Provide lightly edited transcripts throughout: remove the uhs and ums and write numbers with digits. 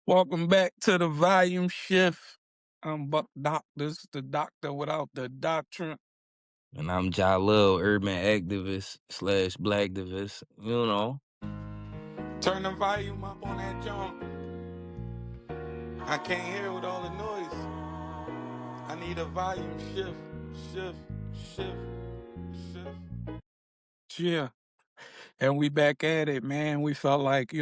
Welcome back to the volume shift. I'm Buck Doctors, the doctor without the doctrine. And I'm Jalil, urban activist / blacktivist, you know. Turn the volume up on that jump. I can't hear with all the noise. I need a volume shift. Yeah. And we back at it, man. We felt like,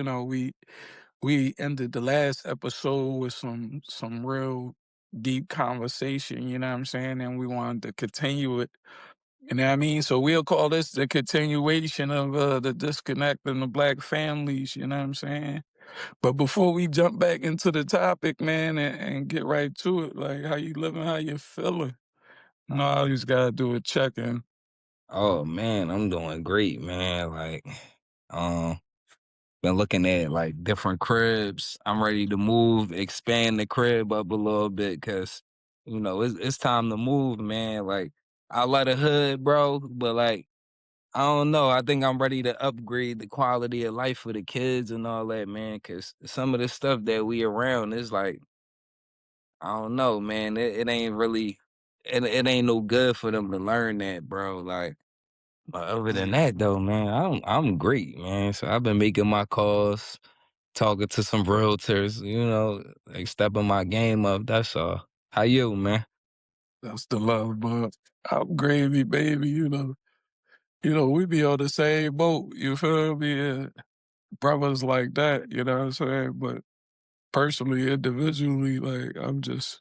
we ended the last episode with some real deep conversation, you know what I'm saying? And we wanted to continue it. You know what I mean? So we'll call this the continuation of the disconnect in the black families, you know what I'm saying? But before we jump back into the topic, man, and get right to it, like how you living, how you feeling? No, I just gotta do a check-in. Oh man, I'm doing great, man. Um, been looking at like different cribs. I'm ready to move, expand the crib up a little bit, cause it's time to move, man. Like I love the hood, bro, but like I don't know. I think I'm ready to upgrade the quality of life for the kids and all that, man. Cause some of the stuff that we around is like, I don't know, man. It ain't really, it ain't no good for them to learn that, bro. Like, but other than that, though, man, I'm great, man. So I've been making my calls, talking to some realtors, like stepping my game up. That's all. How you, man? That's the love, but I'm gravy, baby, we be on the same boat, you feel me? Brothers like that, you know what I'm saying? But personally, individually, like I'm just,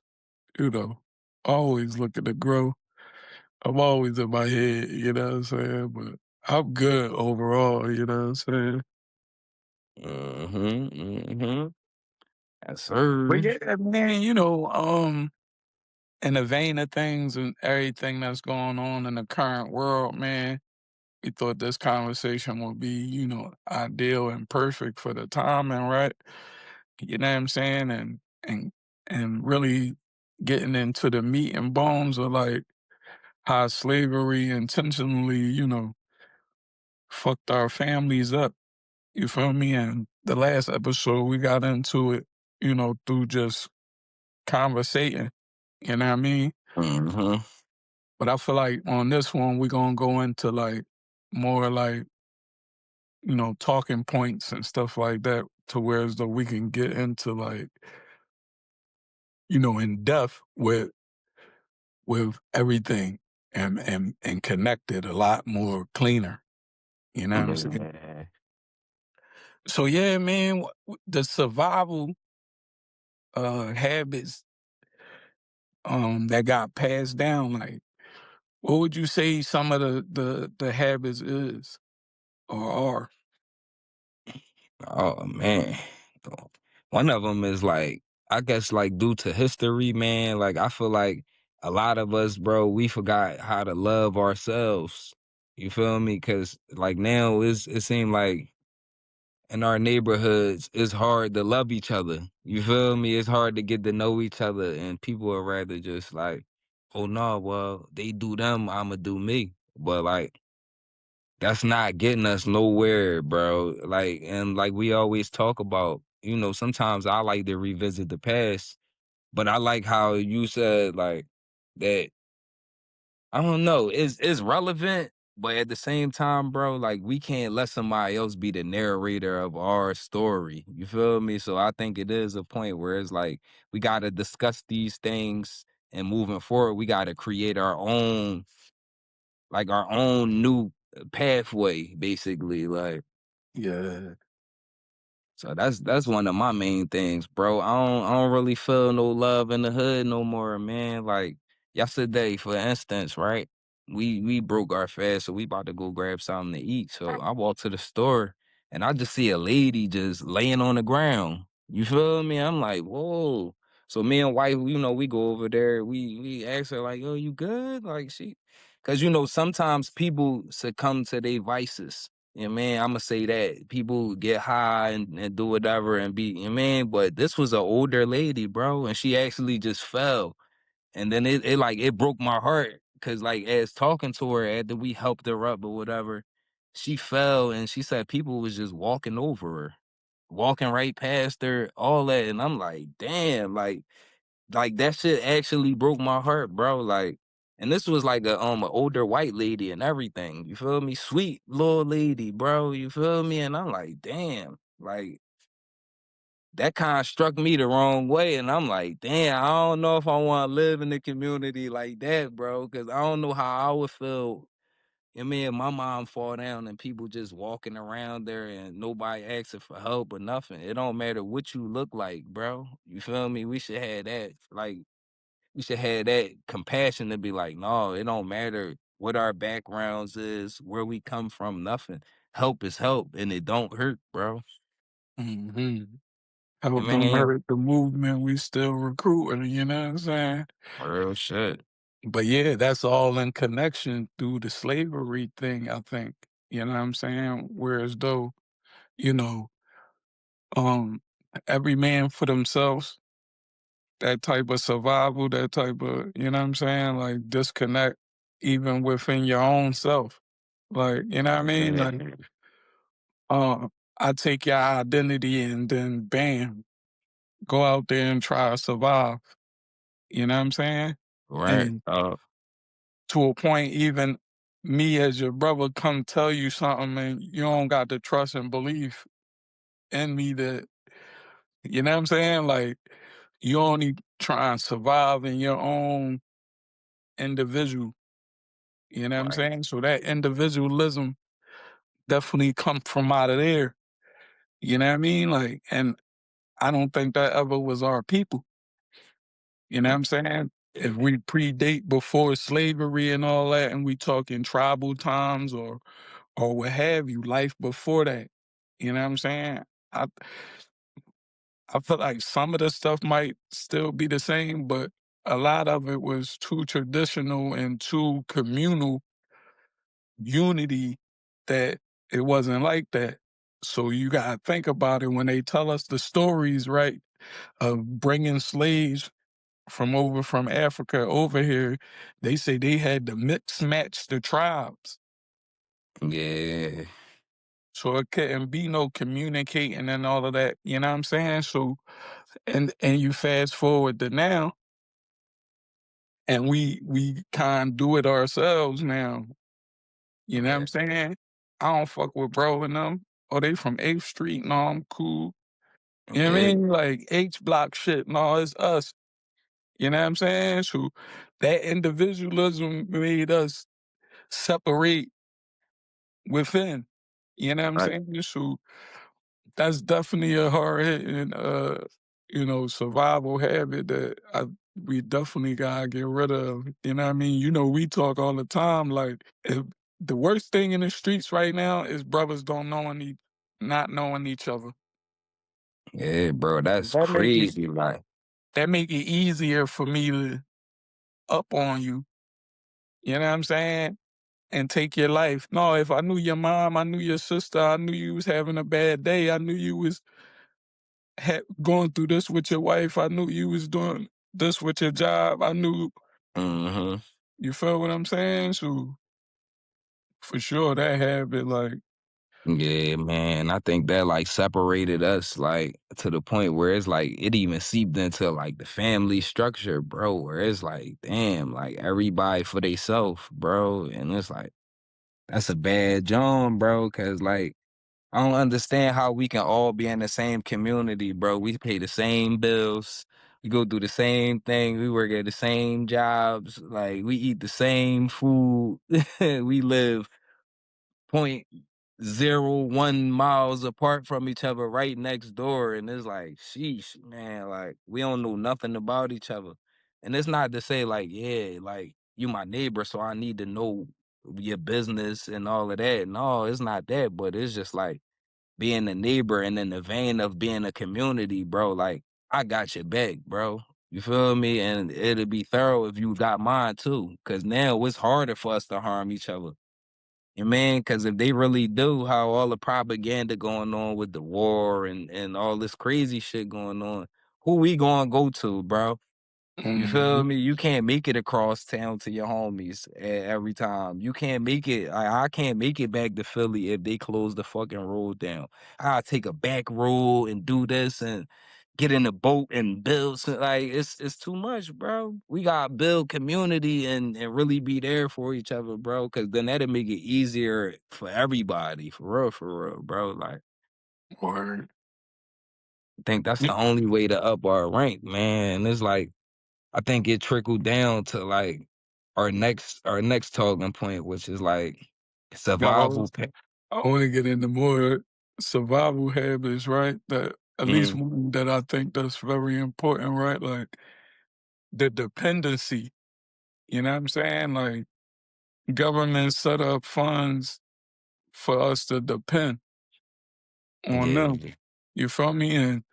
always looking to grow. I'm always in my head, you know what I'm saying? But I'm good overall, you know what I'm saying? Mm-hmm. Yes, But sir. yeah, man, in the vein of things and everything that's going on in the current world, man, we thought this conversation would be, ideal and perfect for the timing, right? You know what I'm saying? And really getting into the meat and bones of like how slavery intentionally, fucked our families up. You feel me? And the last episode we got into it, through just conversating. You know what I mean? Mm-hmm. But I feel like on this one we're gonna go into like more like, talking points and stuff like that to where as though we can get into like, in depth with everything and connect it a lot more cleaner. You know what I'm saying? Yeah. So yeah, man, the survival habits that got passed down, like what would you say some of the habits is or are? Oh man, one of them is like, I guess like due to history, man. Like I feel like a lot of us, bro, we forgot how to love ourselves. You feel me? Because like now it seems like in our neighborhoods it's hard to love each other. You feel me? It's hard to get to know each other, and people are rather just like, oh no, well they do them, I'ma do me. But like that's not getting us nowhere, bro. Like, and like we always talk about, sometimes I like to revisit the past, but I like how you said like that. I don't know, it's relevant, but at the same time, bro, like we can't let somebody else be the narrator of our story. You feel me? So I think it is a point where it's like we got to discuss these things, and moving forward, we got to create our own new pathway, basically. Like, Yeah. so that's one of my main things, bro. I don't really feel no love in the hood no more, man. Like yesterday, for instance, right? We broke our fast, so we about to go grab something to eat. So I walk to the store and I just see a lady just laying on the ground. You feel me? I'm like, whoa. So me and wife, we go over there. We ask her like, "Yo, you good?" Like cause sometimes people succumb to their vices. Yeah, man, I'ma say that people get high and do whatever and be, man. But this was an older lady, bro, and she actually just fell, and then it broke my heart because like as talking to her after we helped her up or whatever, she fell and she said people was just walking over her. walking right past her, all that, and I'm like, damn, like that shit actually broke my heart, bro. Like, and this was like a older white lady and everything. You feel me? Sweet little lady, bro. You feel me? And I'm like, damn, like that kind of struck me the wrong way. And I'm like, damn, I don't know if I want to live in a community like that, bro. Cause I don't know how I would feel. I mean, my mom fall down and people just walking around there and nobody asking for help or nothing. It don't matter what you look like, bro. You feel me? We should have that. Like, we should have that compassion to be like, no, it don't matter what our backgrounds is, where we come from, nothing. Help is help, and it don't hurt, bro. Hmm. I Help them mean, hurt the movement. We still recruiting, you know what I'm saying? real shit. But yeah, that's all in connection through the slavery thing, I think. You know what I'm saying? Whereas though, you know, um, every man for themselves, that type of survival, that type of, you know what I'm saying? Like disconnect even within your own self. Like, you know what I mean? Yeah. Like, uh, I take your identity and then bam, go out there and try to survive. You know what I'm saying? Right. And to a point, even me as your brother come tell you something and you don't got the trust and belief in me that, you know what I'm saying? Like, you only try and survive in your own individual. You know what I'm Right. saying? So that individualism definitely come from out of there. You know what I mean? Like, and I don't think that ever was our people. You know what I'm saying? If we predate before slavery and all that, and we talking tribal times or what have you, life before that. You know what I'm saying? I I feel like some of the stuff might still be the same, but a lot of it was too traditional and too communal unity that it wasn't like that. So you gotta think about it when they tell us the stories, right, of bringing slaves from Africa over here. They say they had to mix match the tribes. Yeah. So it couldn't be no communicating and all of that, you know what I'm saying? So and you fast forward to now and we kind of do it ourselves now, you know what Yeah. I'm saying? I don't fuck with bro and them. Oh, they from 8th Street, no, I'm cool. You know what I Yeah. mean? Like H block shit, no, it's us. You know what I'm saying? So that individualism made us separate within. You know what I'm Right. saying? So that's definitely a hard hitting survival habit that we definitely gotta get rid of. You know what I mean? You know, we talk all the time like if the worst thing in the streets right now is brothers don't knowing not knowing each other. Yeah, bro, that's That make it crazy. Like, that make it easier for me to up on you. You know what I'm saying? And take your life. No, if I knew your mom, I knew your sister, I knew you was having a bad day, I knew you was going through this with your wife, I knew you was doing this with your job, I knew, mm-hmm. you feel what I'm saying? So for sure that habit, like, Yeah, man. I think that like separated us like to the point where it's like it even seeped into like the family structure, bro. Where it's like, damn, like everybody for theyself, bro. And it's like that's a bad job, bro. Cause like I don't understand how we can all be in the same community, bro. We pay the same bills. We go through the same thing. We work at the same jobs. Like we eat the same food. We live 0.01 miles apart from each other right next door. And it's like, sheesh, man, like we don't know nothing about each other. And it's not to say like, yeah, like you my neighbor, so I need to know your business and all of that. No, it's not that, but it's just like being a neighbor and in the vein of being a community, bro, like I got your back, bro. You feel me? And it'll be thorough if you got mine too. Cause now it's harder for us to harm each other. You mean? Cause if they really do how all the propaganda going on with the war and all this crazy shit going on, who we gonna go to, bro? You feel Mhm. me? You can't make it across town to your homies every time. You can't make it. I can't make it back to Philly if they close the fucking road down. I take a back road and do this and get in the boat and build. Like it's too much, bro. We gotta build community and really be there for each other, bro. Because then that'll make it easier for everybody, for real, bro. Like Word. I think that's Yeah, the only way to up our rank, man. And it's like. I think it trickled down to like our next talking point, which is like I survival. want to get into more survival habits, right? That at least Mm, one that I think that's very important, right? Like the dependency. You know what I'm saying? Like government set up funds for us to depend on them. yeah, You feel me? And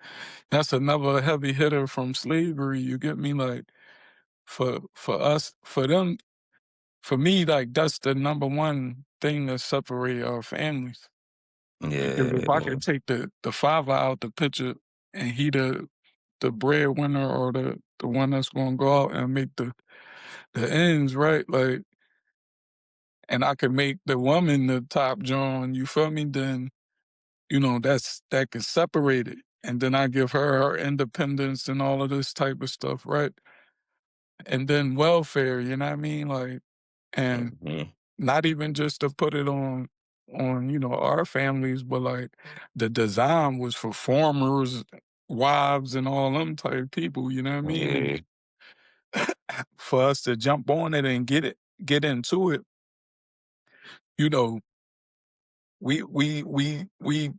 that's another heavy hitter from slavery. You get me? Like for us, for them, for me, like that's the number one thing that separate our families. Because if I yeah, could take the father out the picture and he the breadwinner or the one that's gonna go out and make the ends, right? Like, and I could make the woman the top John, you feel me? Then, that can separate it. And then I give her independence and all of this type of stuff, right? And then welfare, you know what I mean? Like, and mhm, not even just to put it on, our families, but like the design was for farmers, wives, and all them type people, you know what I mean? And yeah, for us to jump on it and get into it, you know, we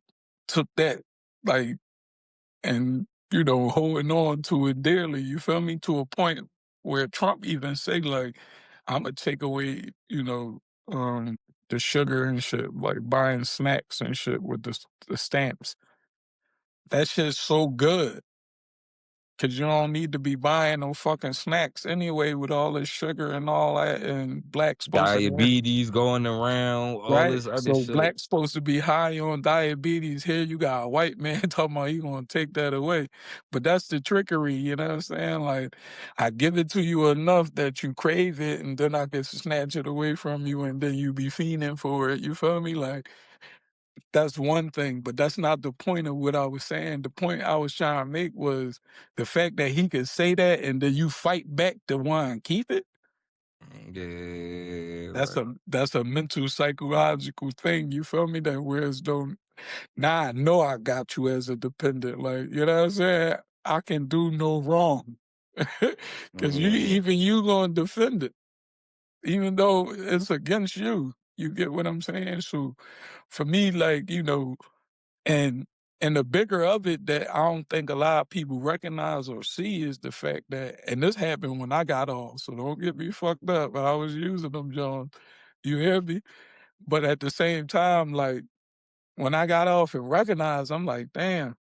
took that like and holding on to it dearly, you feel me? To a point where Trump even say like, I'ma take away, um, the sugar and shit, like buying snacks and shit with the stamps. That shit's so good, 'cause you don't need to be buying no fucking snacks anyway with all this sugar and all that, and black supposed to have. diabetes going around, all Right? this other So shit. black's supposed to be high on diabetes. Here you got a white man talking about he gonna take that away. But that's the trickery, you know what I'm saying? Like, I give it to you enough that you crave it, and then I can snatch it away from you, and then you be fiending for it. You feel me? Like, that's one thing, but that's not the point of what I was saying. The point I was trying to make was the fact that he could say that, and then you fight back to want to keep it. Yeah, That's like, a mental psychological thing, you feel me? That whereas don't now I know I got you as a dependent, like, you know what I'm saying? I can do no wrong. 'Cause yeah, you gonna defend it, even though it's against you. You get what I'm saying? So for me, like, and the bigger of it that I don't think a lot of people recognize or see is the fact that, and this happened when I got off, so don't get me fucked up. I was using them, John. You hear me? But at the same time, like when I got off and recognized, I'm like, damn,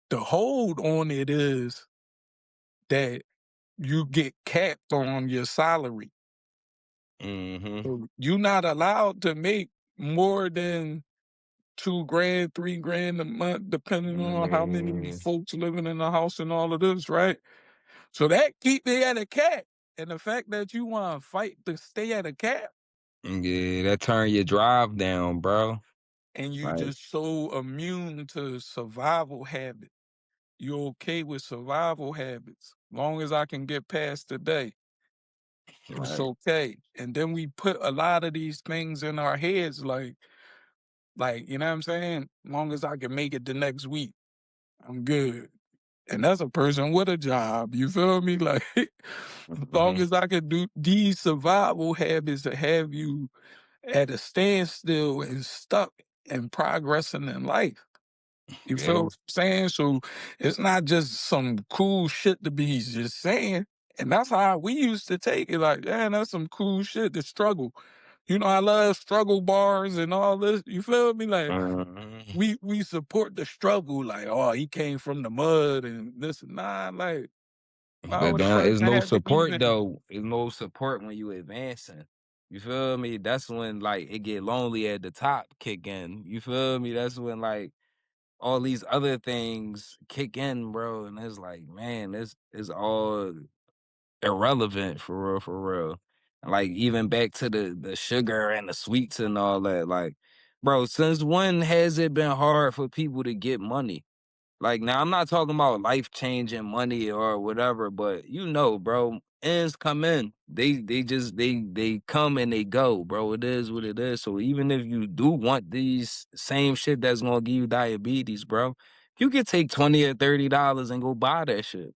the hold on it is that you get capped on your salary. mhm, So you're not allowed to make more than 2 grand, 3 grand a month, depending on how many yeah, folks living in the house and all of this, right? So that keep me at a cap. And the fact that you want to fight to stay at a cap yeah. That turn your drive down, bro. and you Like, just so immune to survival habits. You're okay with survival habits. Long as I can get past the day, it's like, okay. And then we put a lot of these things in our heads like, you know what I'm saying? Long as I can make it the next week, I'm good. And that's a person with a job. You feel me? Like, as long mhm, as I can do these survival habits that have you at a standstill and stuck and progressing in life. You feel yeah, what I'm saying? So it's not just some cool shit to be just saying. And that's how we used to take it. Like, man, that's some cool shit to struggle. I love struggle bars and all this. You feel me? Like mhm. we support the struggle. Like, oh, he came from the mud and this and that. Like, why But would a then it's person no have to support even though. It's no support when you advancing. You feel me? That's when like it get lonely at the top kick in. You feel me? That's when like all these other things kick in, bro. And it's like, man, this is all. irrelevant for real, for real. Like even back to the sugar and the sweets and all that. Like, bro, since when has it been hard for people to get money? Like now I'm not talking about life changing money or whatever, but you know, bro, ends come in. They just they come and they go, bro. It is what it is. So even if you do want these same shit that's gonna give you diabetes, bro, you could take $20 or $30 and go buy that shit.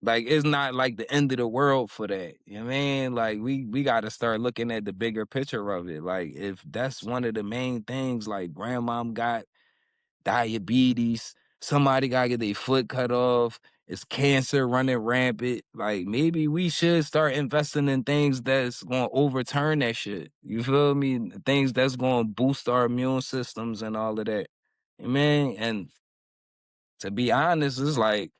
Like it's not like the end of the world for that. You know what I mean? Like we gotta start looking at the bigger picture of it. Like if that's one of the main things, like grandmom got diabetes, somebody gotta get their foot cut off, it's cancer running rampant. Like maybe we should start investing in things that's gonna overturn that shit. You feel me? Things that's gonna boost our immune systems and all of that. Man, and to be honest, it's like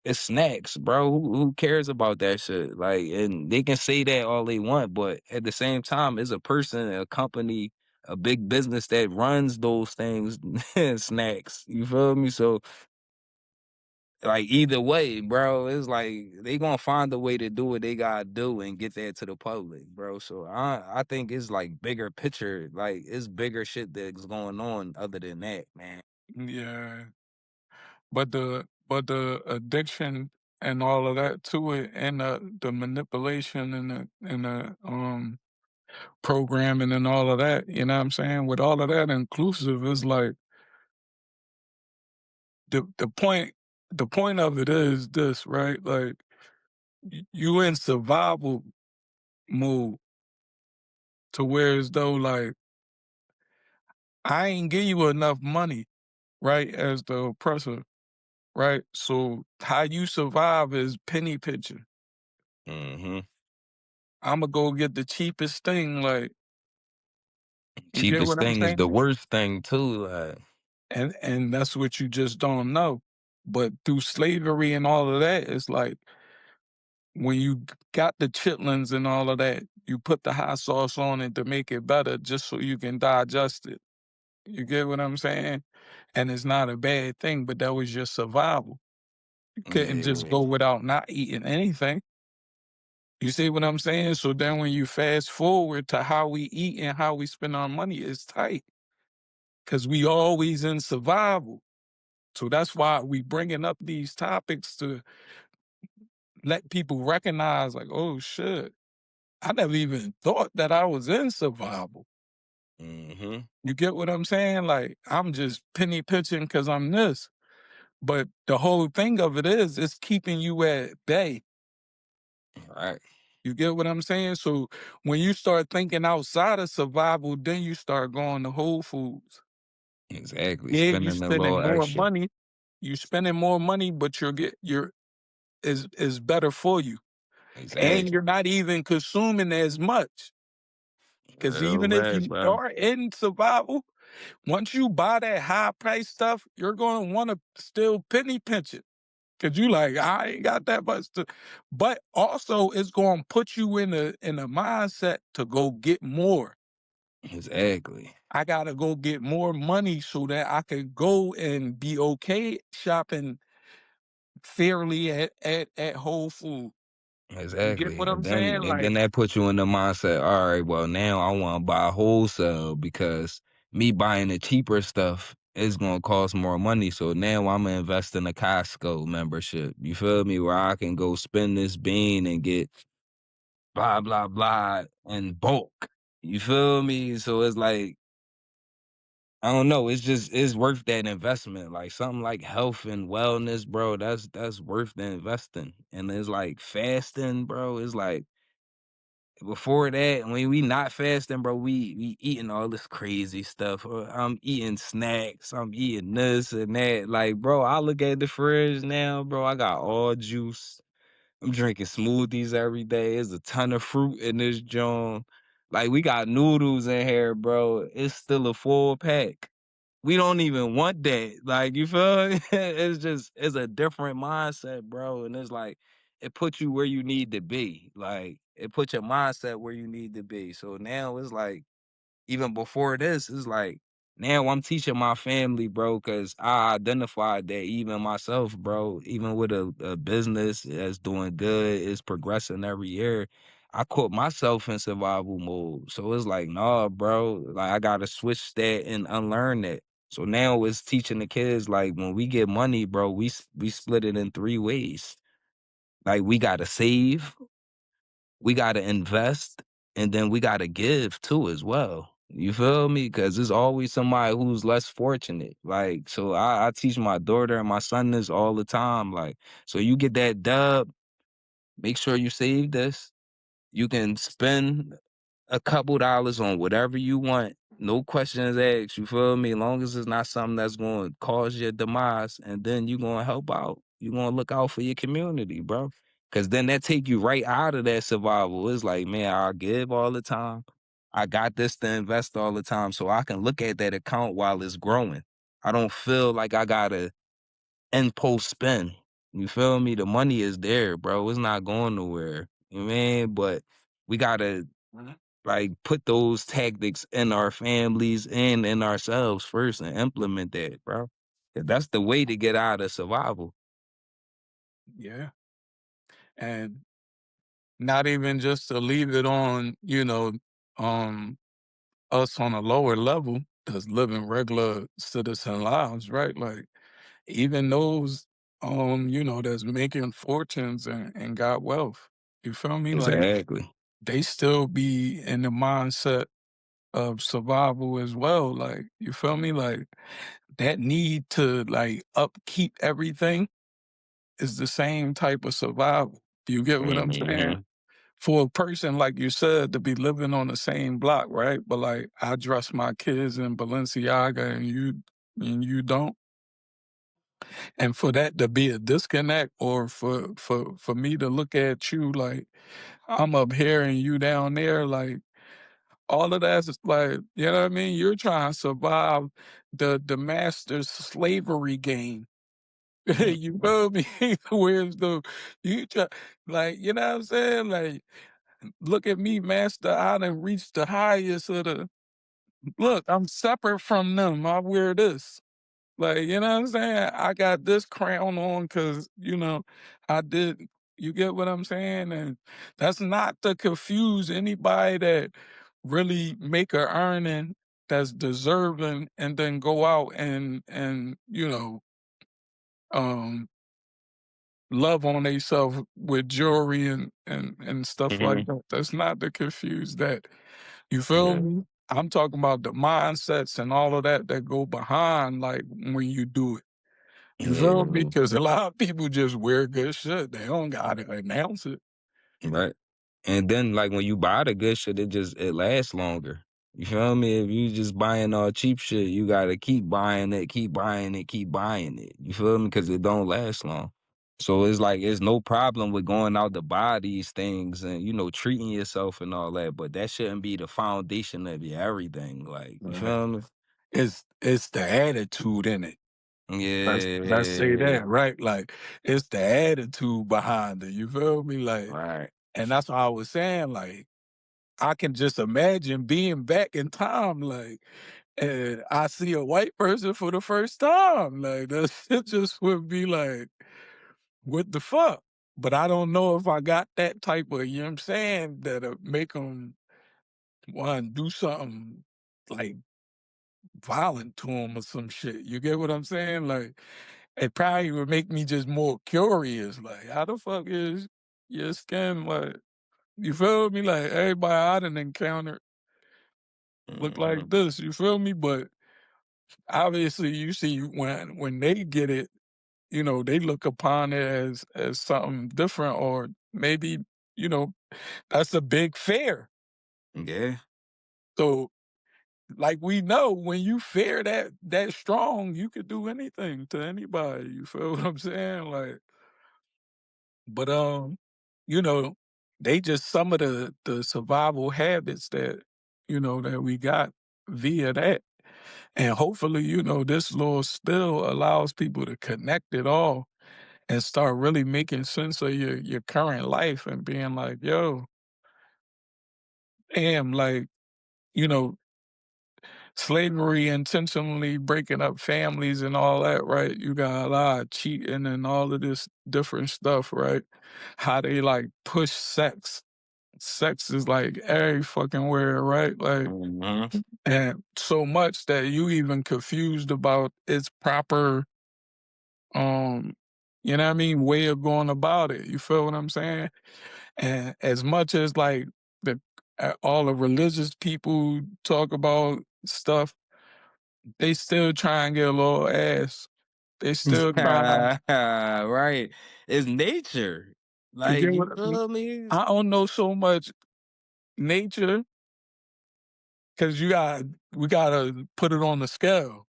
it's snacks, bro. Who cares about that shit? Like, and they can say that all they want, but at the same time, it's a person, a company, a big business that runs those things, snacks. You feel me? So, like, either way, bro, it's like they gonna find a way to do what they gotta do and get that to the public, bro. So I think it's like bigger picture, like it's bigger shit that's going on other than that, man. Yeah. But the addiction and all of that to it, and the manipulation and the programming and all of that, you know what I'm saying? With all of that inclusive, is like the point of it is this, right? Like you in survival mode, to where as though like I ain't give you enough money, right? As the oppressor, right? So how you survive is penny pinching. Hmm. I'ma go get the cheapest thing, like, you get Cheapest what I'm thing is saying? the worst thing too. Like, And that's what you just don't know. But through slavery and all of that, it's like when you got the chitlins and all of that, you put the hot sauce on it to make it better just so you can digest it. You get what I'm saying? And it's not a bad thing, but that was your survival. You couldn't just yeah, go without not eating anything. You see what I'm saying? So then when you fast forward to how we eat and how we spend our money, it's tight because we always in survival. So that's why we bringing up these topics to let people recognize, like, oh shit, I never even thought that I was in survival. hmm, You get what I'm saying? Like, I'm just penny pitching because I'm this. But the whole thing of it is, it's keeping you at bay. right. You get what I'm saying? So when you start thinking outside of survival, then you start going to Whole Foods. Exactly. Yeah, you Spending a spending little more extra. money. You spending more money, but your is better for you. And you're Exactly. not even consuming as much. Because Real even if bad, you bro. are in survival, once you buy that high price stuff, you're gonna want to still penny pinch it. Cause you like, I ain't got that much to, but also it's gonna put you in a mindset to go get more. Exactly. I gotta go get more money so that I could go and be okay shopping fairly at Whole Foods. You get Exactly. what I'm And then saying? and Like, then that puts you in the mindset, all right, well now I want to buy wholesale because me buying the cheaper stuff is gonna cost more money. So now I'm gonna invest in a Costco membership. You feel me? Where I can go spend this bean and get blah blah blah in bulk. You feel me? So it's like I don't know. It's just it's worth that investment. Like something like health and wellness, bro. That's worth the investing. And it's like fasting, bro. It's like before that, when we not fasting, bro, we eating all this crazy stuff. I'm eating snacks. I'm eating this and that. Like, bro, I look at the fridge now, bro. I got all juice. I'm drinking smoothies every day. There's a ton of fruit in this joint. Like, we got noodles in here, bro. It's still a full pack. We don't even want that. Like, you feel me? It's just it's a different mindset, bro. And it's like it puts you where you need to be. Like it puts your mindset where you need to be. So now it's like even before this, it's like Now I'm teaching my family, bro, because I identified that even myself, bro, even with a business that's doing good, it's progressing every year. I caught myself in survival mode. So it's like, nah, bro, like I gotta switch that and unlearn that. So now it's teaching the kids like when we get money, bro, we split it in three ways. Like we gotta save, we gotta invest, and then we gotta give too as well. You feel me? Cause there's always somebody who's less fortunate. Like, so I teach my daughter and my son this all the time. Like, so you get that dub, make sure you save this. You can spend a couple dollars on whatever you want. No questions asked, you feel me? As long as it's not something that's going to cause your demise, and then you going to help out. You going to look out for your community, bro. Because then that take you right out of that survival. It's like, man, I give all the time. I got this to invest all the time so I can look at that account while it's growing. I don't feel like I got to impulse spend. You feel me? The money is there, bro. It's not going nowhere. You know what I mean? But we got to like put those tactics in our families and in ourselves first and implement that, bro. 'Cause that's the way to get out of survival. Yeah. And not even just to leave it on, um, us on a lower level that's living regular citizen lives, right? Like even those that's making fortunes and got wealth. You feel me? Like Exactly. they still be in the mindset of survival as well. Like, you feel me? Like that need to like upkeep everything is the same type of survival. Do you get what I'm saying? Mhm. For a person like you said to be living on the same block, right? But like I dress my kids in Balenciaga and you don't. And for that to be a disconnect or for me to look at you like I'm up here and you down there, like all of that's just like, you know what I mean? You're trying to survive the master's slavery game. You feel me? Where's the you try like, you know what I'm saying? Like, look at me, master. I done reached the highest of the look, I'm separate from them. I wear this. Like, you know what I'm saying? I got this crown on because, I did you get what I'm saying? And that's not to confuse anybody that really make a earning that's deserving and then go out and um love on themselves with jewelry and stuff like Mhm. that. That's not to confuse that. You feel Yeah. me? I'm talking about the mindsets and all of that that go behind like when you do it. You feel me? Yeah. Because a lot of people just wear good shit. They don't gotta announce it. Right. And then like when you buy the good shit, it lasts longer. You feel me? If you just buying all cheap shit, you gotta keep buying it, keep buying it, keep buying it. You feel me? Because it don't last long. So it's like it's no problem with going out to buy these things and treating yourself and all that, but that shouldn't be the foundation of your everything. Like you Right. feel me? It's the attitude in it. Let's say Yeah. that, right? Like it's the attitude behind it. You feel me? Like, Right. and that's what I was saying. Like, I can just imagine being back in time, like, and I see a white person for the first time. Like, that shit just would be like, what the fuck? But I don't know if I got that type of, you know what I'm saying, that'll make them want to do something like violent to them or some shit. You get what I'm saying? Like, it probably would make me just more curious. Like, how the fuck is your skin like? You feel me? Like, everybody I done encountered look like Mhm. this. You feel me? But obviously, you see when they get it, they look upon it as something different, or maybe you know that's a big fear. Yeah. So, like we know, when you fear that strong, you could do anything to anybody. You feel what I'm saying? Like, but you know, they just some of the survival habits that we got via that. And hopefully, this little spill allows people to connect it all and start really making sense of your current life and being like, yo, damn, like, you know, slavery intentionally breaking up families and all that, right? You got a lot of cheating and all of this different stuff, right? How they like push sex. Sex is like every fucking where, right? Like, Mhm. and so much that you even confused about its proper, um, you know what I mean, way of going about it. You feel what I'm saying? And as much as like the all the religious people talk about stuff, they still try and get a little ass. They still trying. Right. It's nature. You Like, get you what feel me? I don't know so much nature because we gotta put it on the scale.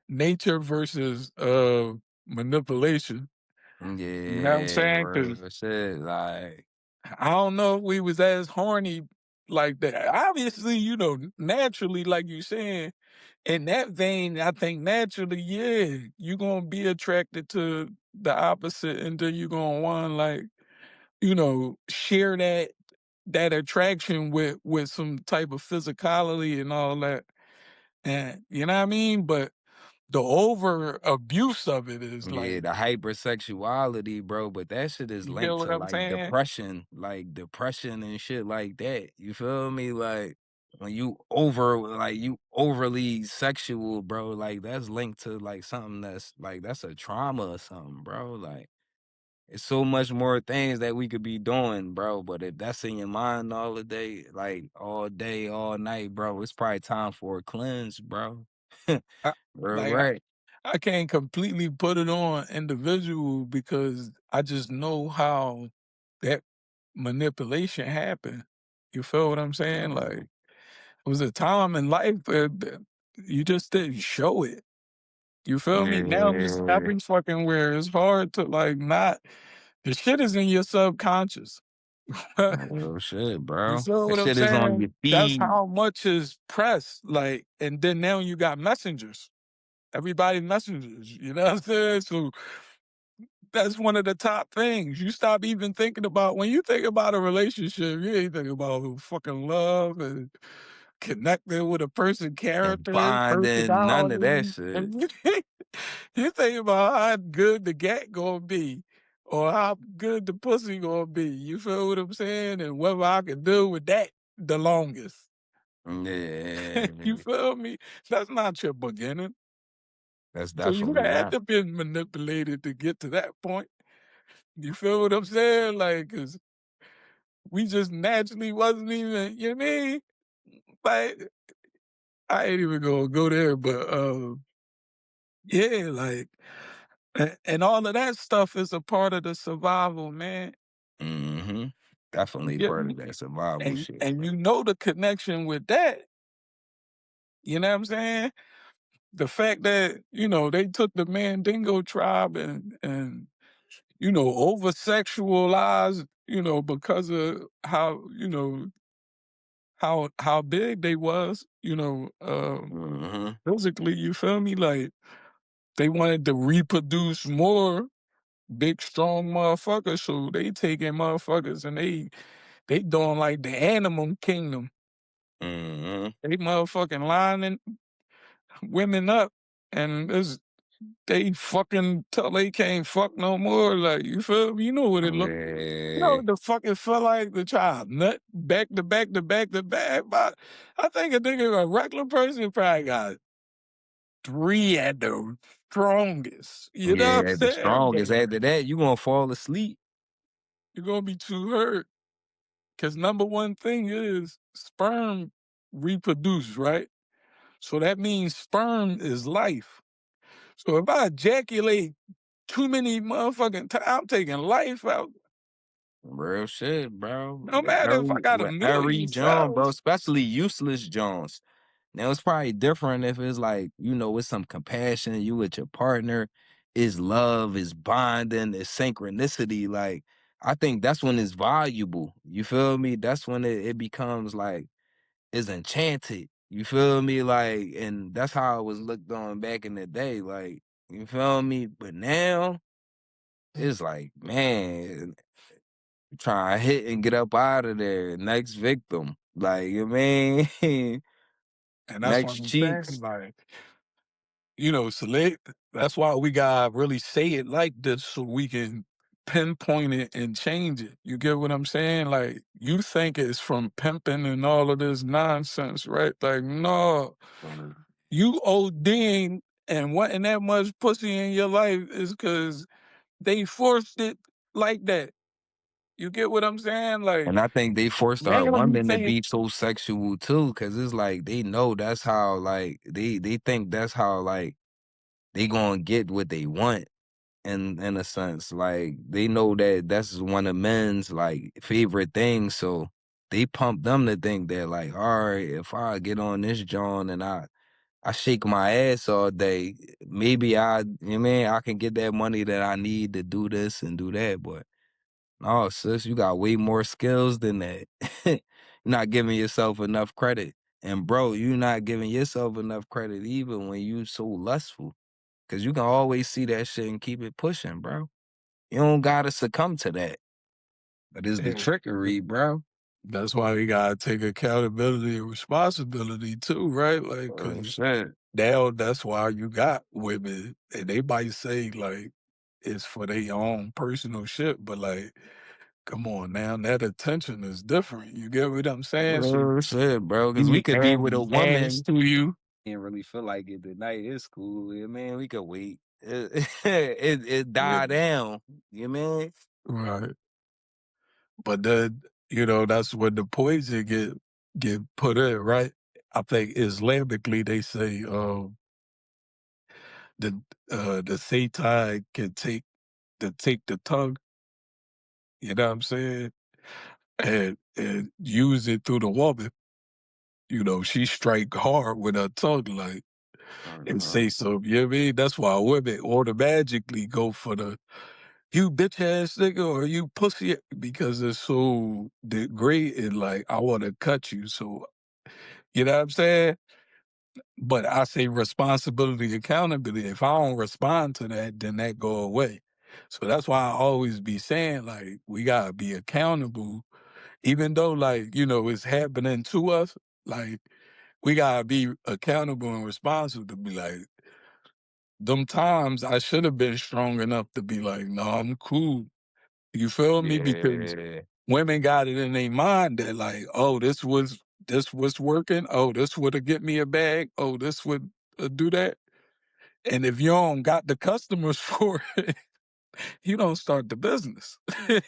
Nature versus manipulation. You know what I'm Yeah, saying? Because real shit. Like, I don't know if we was as horny like that. Obviously, naturally, like you saying, in that vein, I think naturally, yeah, you're gonna be attracted to the opposite, and then you're gonna want like, share that attraction with some type of physicality and all that. And you know what I mean? But the over abuse of it is yeah, like, the hypersexuality, bro. But that shit is you get linked what to I'm saying? like depression and shit like that. You feel me? Like when you overly sexual, bro, like that's linked to like something that's a trauma or something, bro. Like it's so much more things that we could be doing, bro. But if that's in your mind all the day, all night, bro, it's probably time for a cleanse, bro. I, Real like right. I can't completely put it on individual because I just know how that manipulation happened. You feel what I'm saying? Like it was a time in life where you just didn't show it. You feel me? Now it's Yeah. every fucking where. It's hard to like not. The shit is in your subconscious. Real shit, You bro. feel That what I'm shit is on your saying? That's feed how much is pressed. Like, and then now you got messengers. Everybody messengers. You know what I'm saying? So that's one of the top things. You stop even thinking about when you think about a relationship, you ain't thinking about fucking love and connecting with a person and character, bonding, none of that personality. shit. And you think about how good the gat gonna be or how good the pussy gonna be. You feel what I'm saying? And whether I can deal with that the longest. You Yeah. feel me? That's not your beginning. That's So you definitely had not. to be manipulated to get to that point. You feel what I'm saying? Like, 'cause we just naturally wasn't even, you know what I mean? Like, I ain't even gonna go there, but yeah, like, and all of that stuff is a part of the survival, man. Mhm. You Definitely get part me? of that survival And shit, and bro. you know the connection with that. You know what I'm saying? The fact that they took the Mandingo tribe and over sexualized, because of how big they was, Mhm. physically, you feel me? Like they wanted to reproduce more big strong motherfuckers, so they taking motherfuckers and they doing like the animal kingdom. Mhm. They motherfucking lining women up and they fucking till they can't fuck no more. Like you feel me? You know what it look. You know Yeah. what the fuck it feel like the child nut back to back to back to back. But I think a regular person probably got three at the strongest. You know what I'm Yeah, the saying? But strongest. After that, you gonna fall asleep. you're gonna be too hurt. Cause number one thing is sperm reproduce, right? So that means sperm is life. So if I ejaculate too many motherfucking times, I'm taking life out. Real shit, bro. No matter if I got a With every million John, bro, cells. especially useless Johns. Now it's probably different if it's like, with some compassion, you with your partner, is love, is bonding, is synchronicity. Like, I think that's when it's valuable. You feel me? That's when it becomes like it's enchanted. You feel me? Like, and that's how it was looked on back in the day. Like, you feel me? But now it's like, man, try to hit and get up out of there. Next victim. Like, you know what I mean? And that's what Next I'm saying, cheeks. like, so that's why we gotta really say it like this so we can pinpoint it and change it. You get what I'm saying? Like, you think it's from pimping and all of this nonsense, right? Like, no, you ODing and wanting that much pussy in your life is because they forced it like that. You get what I'm saying? Like, And I think they forced our now you women to think, be so sexual too, cause it's like they know that's how like they think that's how like they gonna get what they want in a sense. Like they know that that's one of men's like favorite things, so they pump them to think that like, all right, if I get on this John and I shake my ass all day, maybe you know what I mean, I can get that money that I need to do this and do that, but no, sis, you got way more skills than that. You're not giving yourself enough credit. And bro, you're not giving yourself enough credit even when you so lustful. Cause you can always see that shit and keep it pushing, bro. You don't gotta succumb to that. But it's the yeah, trickery, bro. that's why we gotta take accountability and responsibility too, right? Like, cause Shit. now that's why you got women, and they might say like it's for their own personal shit, but like, come on now, that attention is different. You get what I'm saying? So Shit, bro. Cause we you could be with a and ass woman to you, and really feel like it tonight. It's cool. Yeah, man, we could wait. It yeah, die down. You know right? But then that's when the poison get put in, right? I think Islamically they say the the Satan can take the tongue, you know what I'm saying? And use it through the woman. She strike hard with her tongue, like, and what say so. You know what I mean? That's why women automatically go for the you bitch ass nigga or you pussy because it's so degraded. Like, I want to cut you. So, you know what I'm saying? But I say responsibility, accountability. If I don't respond to that, then that go away. So that's why I always be saying, like, we gotta be accountable, even though, like, it's happening to us. Like, we gotta be accountable and responsible to be like, them times I should have been strong enough to be like, no, I'm cool. You feel me? Because yeah. women got it in their mind that like, oh, this was working. Oh, this would get me a bag. Oh, this would do that. And if you don't got the customers for it, you don't start the business.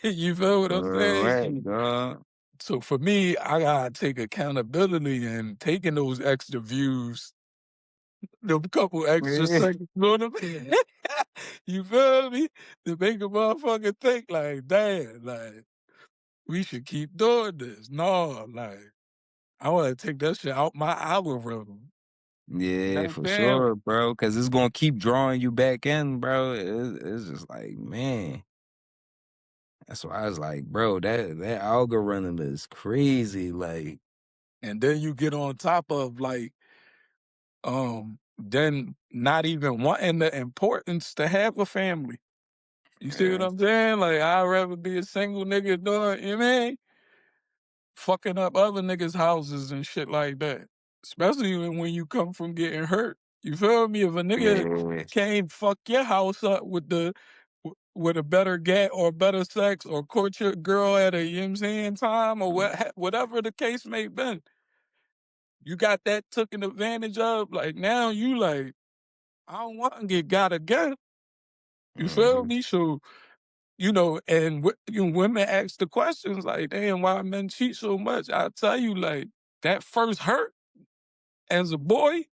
You feel what I'm saying? Right, dog. So for me, I gotta take accountability and taking those extra views, them couple extra Yeah. seconds, you know what I mean? You feel me? To make a motherfucker think like, damn, like, we should keep doing this. No, like, I want to take that shit out my algorithm. You know Yeah, what for I'm saying? sure, bro. Cause it's gonna keep drawing you back in, bro. It's just like, man. That's why I was like, bro, that algorithm is crazy. Like, And then you get on top of like, then not even wanting the importance to have a family. You see what yeah, I'm saying? Like, I'd rather be a single nigga doing, you know what I mean? Fucking up other niggas' houses and shit like that. Especially when you come from getting hurt. You feel me? If a nigga yeah, can't fuck your house up with a better get or better sex or court your girl at a, you know what I'm saying, time or whatever the case may be, you got that taken advantage of. Like, now you like, I don't want to get got again. You feel hmm me? So, and women ask the questions like, damn, why men cheat so much? I tell you, like, that first hurt as a boy,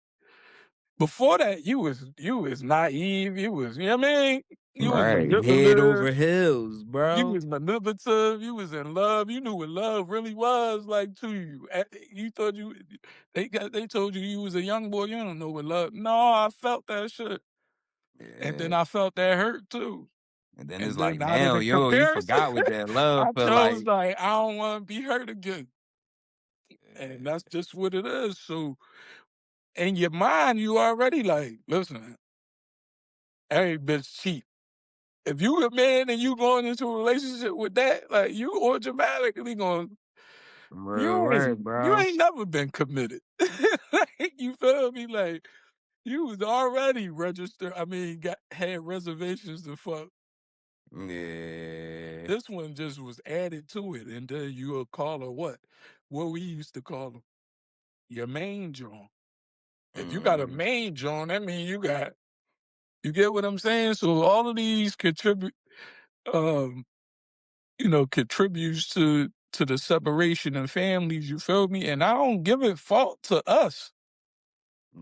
before that, you was naive, you know what I mean? You was right. Head manipulative, over heels, you bro. was manipulative, you was in love, you knew what love really was like to you. You thought they told you was a young boy, you don't know what love. No, I felt that shit. And then Yeah. I felt that hurt too. And then it's And like then out of now, the yo, you comparison, forgot what that love I feel chose like. like, I don't want to be hurt again. And that's just what it is. So in your mind, you already like, listen, every bitch cheat. If you a man and you going into a relationship with that, like, you automatically going, Real word, You bro. ain't never been committed. Like, you feel me? Like, you was already registered. I mean, got had reservations to fuck. Yeah. This one just was added to it, and then you will call her what? What we used to call them, your main joint. If you got a Mhm. main joint, that means you get what I'm saying? So all of these um, contributes to the separation of families, you feel me? And I don't give it fault to us.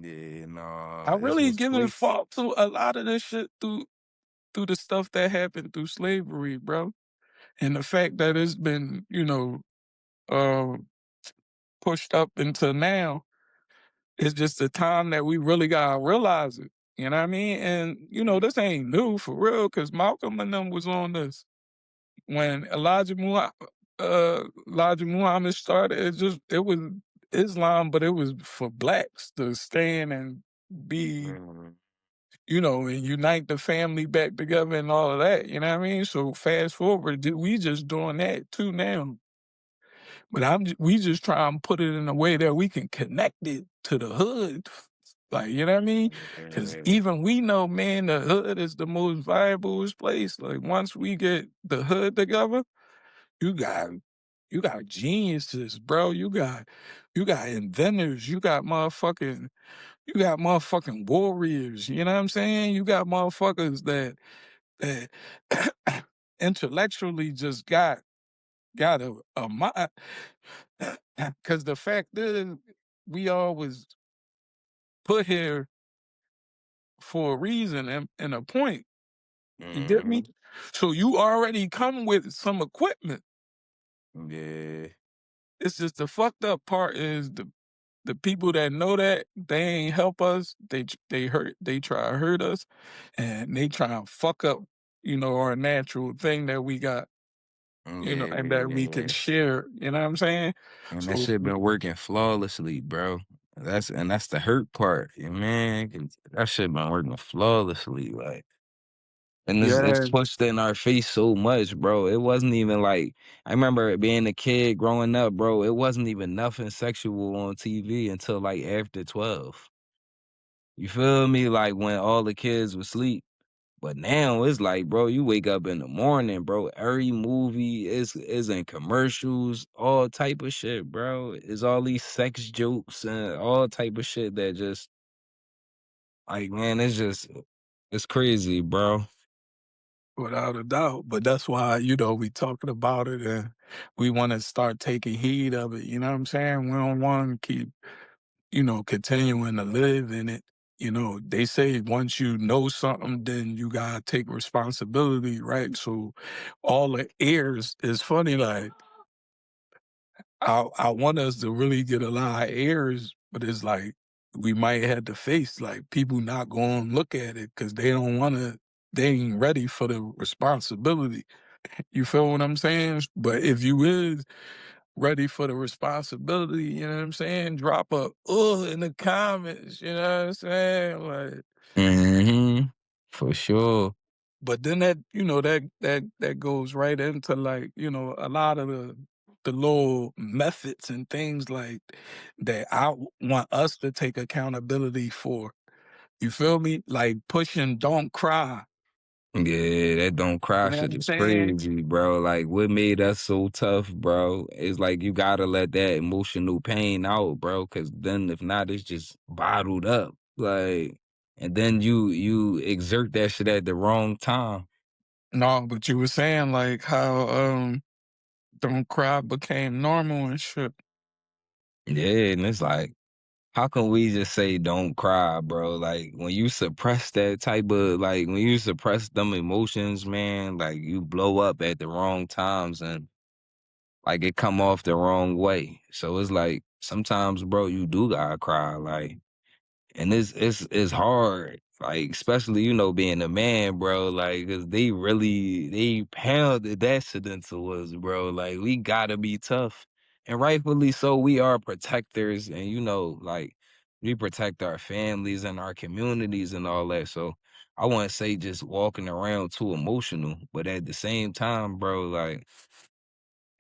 Yeah, nah, I it's really give it misplaced. fault to a lot of this shit through the stuff that happened through slavery, bro. And the fact that it's been, um, pushed up into now, it's just the time that we really gotta realize it. You know what I mean? And this ain't new for real, cause Malcolm and them was on this. When Elijah Muhammad started, it was Islam, but it was for blacks to stand and be, Mhm. and unite the family back together and all of that. You know what I mean? So fast forward, we just doing that too now. But we just try and put it in a way that we can connect it to the hood. Like, you know what I mean? Because Yeah. even we know, man, the hood is the most viable place. Like, once we get the hood together, you got you got geniuses, bro. You got inventors. You got motherfucking warriors. You know what I'm saying? You got motherfuckers that intellectually just got a mind. Because the fact is, we all was put here for a reason and a point. You get me? Mhm. So you already come with some equipment. Yeah. It's just the fucked up part is the people that know that they ain't help us. They try to hurt us, and they try to fuck up, our natural thing that we got, and that we can Yeah. share. You know what I'm saying? And that So shit been working flawlessly, bro. That's the hurt part, yeah, man. 'Cause that shit been working flawlessly, like, and it's yeah, pushed in our face so much, bro. It wasn't even like I remember being a kid growing up, bro. It wasn't even nothing sexual on TV until like after 12. You feel me? Like when all the kids would sleep. But now it's like, bro, you wake up in the morning, bro. Every movie is in commercials, all type of shit, bro. It's all these sex jokes and all type of shit that just like, man, it's crazy, bro. without a doubt. But that's why, we talking about it and we want to start taking heed of it. You know what I'm saying? We don't want to keep, continuing to live in it. They say once you know something, then you gotta take responsibility, right? So all the heirs is funny, like I want us to really get a lot of heirs, but it's like we might have to face like people not going to look at it because they ain't ready for the responsibility. You feel what I'm saying? But if you is ready for the responsibility, you know what I'm saying? Drop a in the comments, you know what I'm saying? Like, Hmm. For sure. but then that goes right into like, a lot of the little methods and things like that want us to take accountability for. You feel me? Like pushing don't cry. Yeah, that don't cry You know what shit I'm is saying? crazy, bro. Like, what made us so tough, bro? It's like you gotta let that emotional pain out, bro. Cause then if not, it's just bottled up. Like, and then you exert that shit at the wrong time. No, but you were saying like how don't cry became normal and shit. Yeah, and it's like, how can we just say don't cry, bro? Like when you suppress that type of like when you suppress them emotions, man, like you blow up at the wrong times and like it come off the wrong way. So it's like sometimes, bro, you do gotta cry, like, and it's hard, like especially being a man, bro, like, cause they pounded that shit into us, bro. Like we gotta be tough, and rightfully so. We are protectors, and like we protect our families and our communities and all that. So I wouldn't say just walking around too emotional, but at the same time, bro, like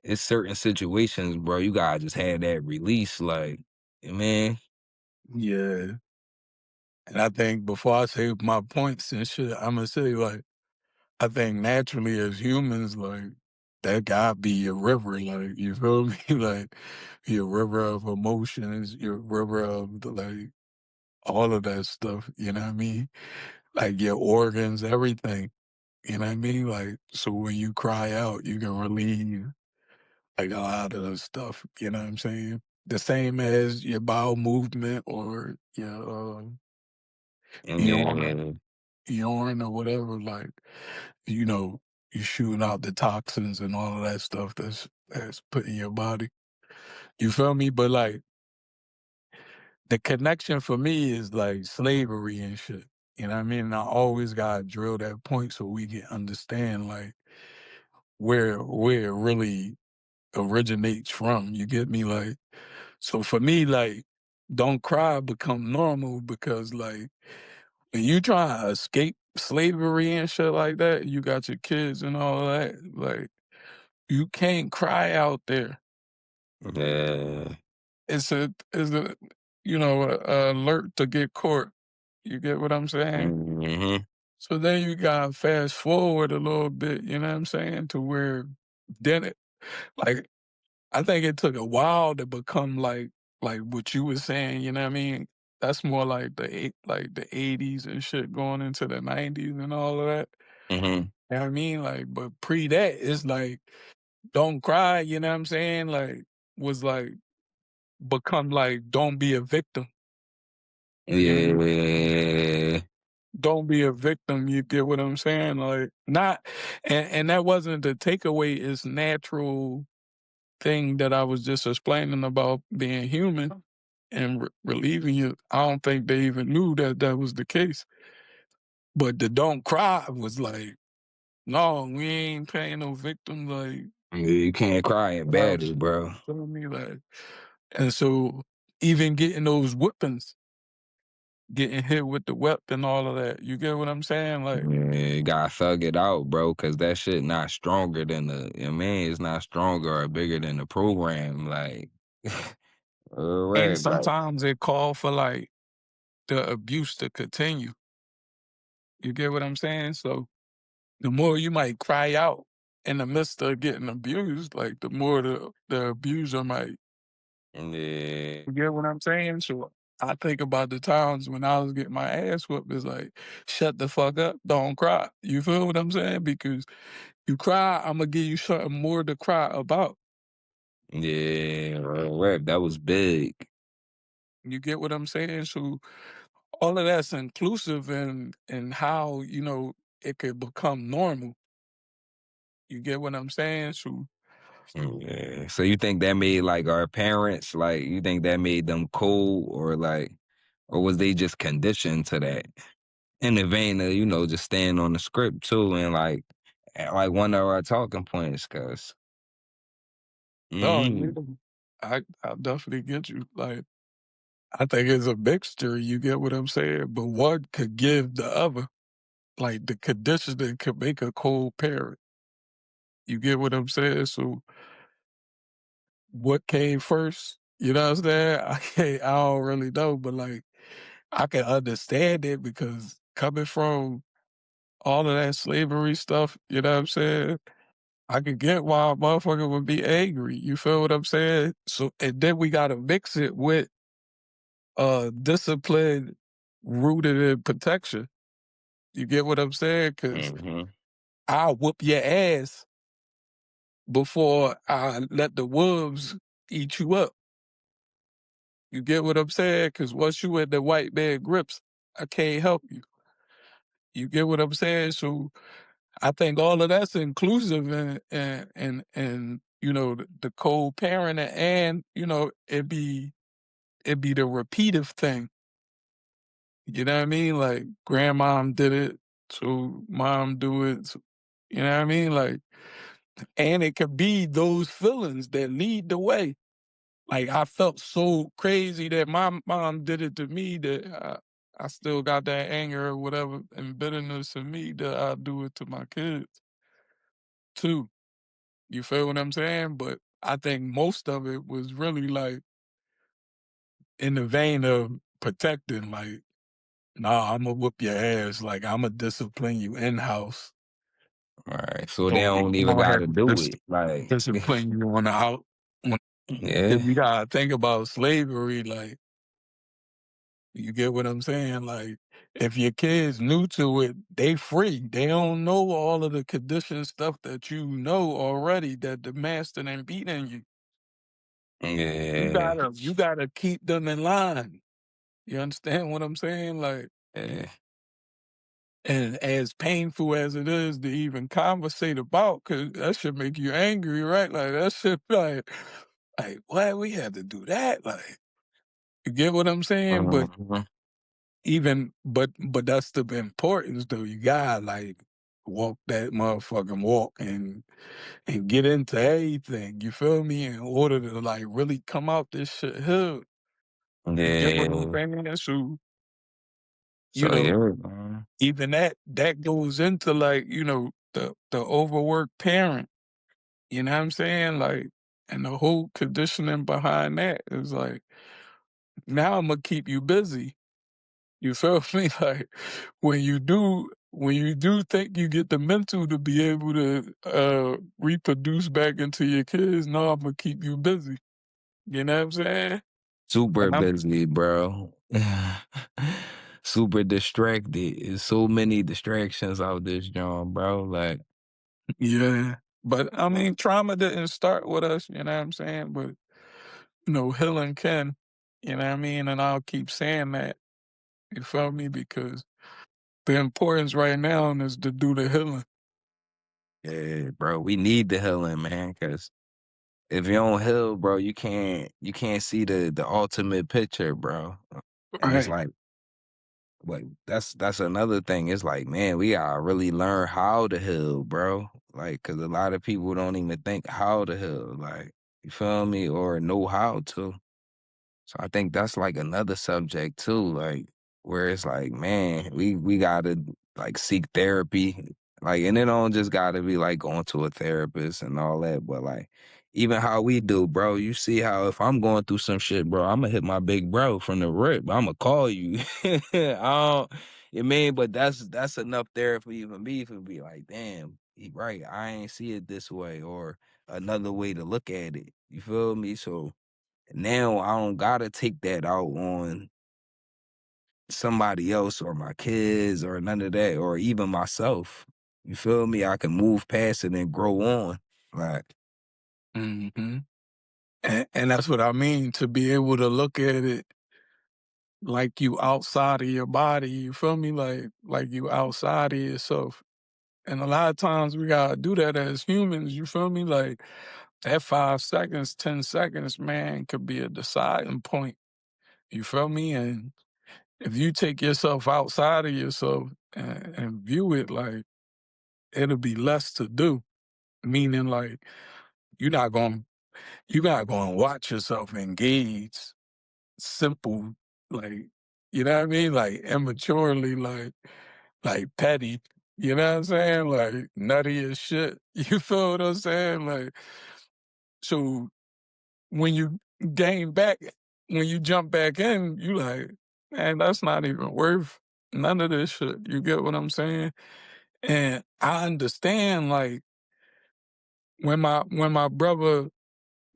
it's certain situations, bro, you gotta just have that release, like, man. Yeah. And I think before I say my points and shit, I'ma say, like, I think naturally as humans, like, that gotta be your river, like, you feel me? Like, your river of emotions, your river of the, like, all of that stuff, you know what I mean? Like, your organs, everything, you know what I mean? Like, so when you cry out, you can relieve, like, a lot of the stuff, you know what I'm saying? The same as your bowel movement or your, urine Yeah. urine or whatever, like, you know, you shooting out the toxins and all of that stuff that's put in your body. You feel me? But like the connection for me is like slavery and shit. You know what I mean? And I always gotta drill that point so we can understand like where it really originates from. You get me? Like so for me, like don't cry become normal because like when you try to escape slavery and shit like that, you got your kids and all that, like, you can't cry out there. Yeah. It's a a alert to get caught. You get what I'm saying? Mhm. So then you gotta fast forward a little bit, you know what I'm saying, to where then it like, I think it took a while to become like what you were saying, you know what I mean? That's more like the '80s and shit going into the '90s and all of that. Mhm. You know what I mean? Like, but pre that, it's like, "Don't cry," you know what I'm saying? Like, was like become like, "Don't be a victim," you know? Yeah. Don't be a victim, you get what I'm saying? Like, not and that wasn't the takeaway, it's natural thing that I was just explaining about being human and relieving you. I don't think they even knew that that was the case. But the "don't cry" was like, "No, we ain't paying no victim," like, Yeah, you can't cry in "Wow, battle, bro. feel me?" Like and so even getting those whippings, getting hit with the whip and all of that, you get what I'm saying? Like, Yeah, you gotta thug it out, bro, cause that shit not stronger than it's not stronger or bigger than the program, like, and right, like, sometimes it call for, like, the abuse to continue, you get what I'm saying? So, the more you might cry out in the midst of getting abused, like, the more the abuser might yeah, you get what I'm saying? So, I think about the times when I was getting my ass whooped, it's like, "Shut the fuck up, don't cry." You feel what I'm saying? Because you cry, Imma give you something more to cry about. yeah, right, that was big. You get what I'm saying? So, all of that's inclusive in how, it could become normal. You get what I'm saying? So Yeah, so you think that made, like, our parents, like, you think that made them cold or, like or was they just conditioned to that? In the vein of, just staying on the script too and, like, one of our talking points, 'cause no, yeah, mhm, I definitely get you. Like, I think it's a mixture, you get what I'm saying? But one could give the other. Like, the conditioning could make a cold parent. You get what I'm saying? So, what came first? You know what I'm saying? I don't really know, but, like, I can understand it because coming from all of that slavery stuff, you know what I'm saying? I could get why a motherfucker would be angry, you feel what I'm saying? So and then we gotta mix it with, discipline rooted in protection. You get what I'm saying? Cause mhm, I'll whoop your ass before I let the wolves eat you up. You get what I'm saying? Cause once you in the white man grips, I can't help you. You get what I'm saying? So I think all of that's inclusive in the co-parenting and it be the repeative thing. You know what I mean? Like grandmom did it, so mom do it. So, you know what I mean? Like, and it could be those feelings that lead the way. Like I felt so crazy that my mom did it to me that I still got that anger or whatever and bitterness in me that I do it to my kids too. You feel what I'm saying? But I think most of it was really like in the vein of protecting, like, nah, I'ma whoop your ass, like I'ma discipline you in house. Right. So they So don't I'm even gonna gotta have to do it. Like, discipline you on the out. If yeah, you gotta think about slavery, like you get what I'm saying? Like if your kid's new to it, they free. They don't know all of the conditioned stuff that you know already that the master done beating you. yeah, You gotta keep them in line. You understand what I'm saying? Like, yeah, and as painful as it is to even conversate about, cause that should make you angry, right? Like that shit, like why we had to do that? Like, you get what I'm saying? But mhm, but that's the importance, though. You gotta like walk that motherfucking walk and get into everything. You feel me? In order to like really come out this shit hood. You get what I'm yeah. saying? So you So know, yeah, even that goes into like, the overworked parent, you know what I'm saying? Like, and the whole conditioning behind that is like, now I'm gonna keep you busy. You feel me? Like when you do think you get the mental to be able to reproduce back into your kids, no, I'm gonna keep you busy. You know what I'm saying? super And I'm busy, bro. Super distracted. There's so many distractions out this joint, bro. Like, Yeah. But I mean trauma didn't start with us, you know what I'm saying? But healing can, you know what I mean? And I'll keep saying that, you feel me? Because the importance right now is to do the healing. yeah, bro, we need the healing, man, because if you don't heal, bro, you can't see the ultimate picture, bro. And it's Right. like, that's another thing. It's like, man, we gotta really learn how to heal, bro. Like, cause a lot of people don't even think how to heal, like, you feel me, or know how to. So I think that's like another subject too, like where it's like, man, we gotta like seek therapy. Like, and it don't just gotta be like going to a therapist and all that, but like even how we do, bro. You see how if I'm going through some shit, bro, I'm gonna hit my big bro from the rip. I'm gonna call you. I don't, you mean, but that's enough therapy for me to be like, damn, he right. I ain't see it this way or another way to look at it. You feel me? So now I don't gotta take that out on somebody else or my kids or none of that or even myself. You feel me? I can move past it and grow on. Like, Hmm. And that's what I mean, to be able to look at it like you outside of your body, you feel me? Like you outside of yourself. And a lot of times we gotta do that as humans, you feel me? Like that 5 seconds, 10 seconds, man, could be a deciding point. You feel me? And if you take yourself outside of yourself and view it like it'll be less to do, meaning like you're not going you're not going to watch yourself engage simple, like, you know what I mean, like immaturely, like petty, you know what I'm saying, like nutty as shit. You feel what I'm saying? Like, so when you gain back, when you jump back in, you like, man, that's not even worth none of this shit. You get what I'm saying? And I understand, like, when my brother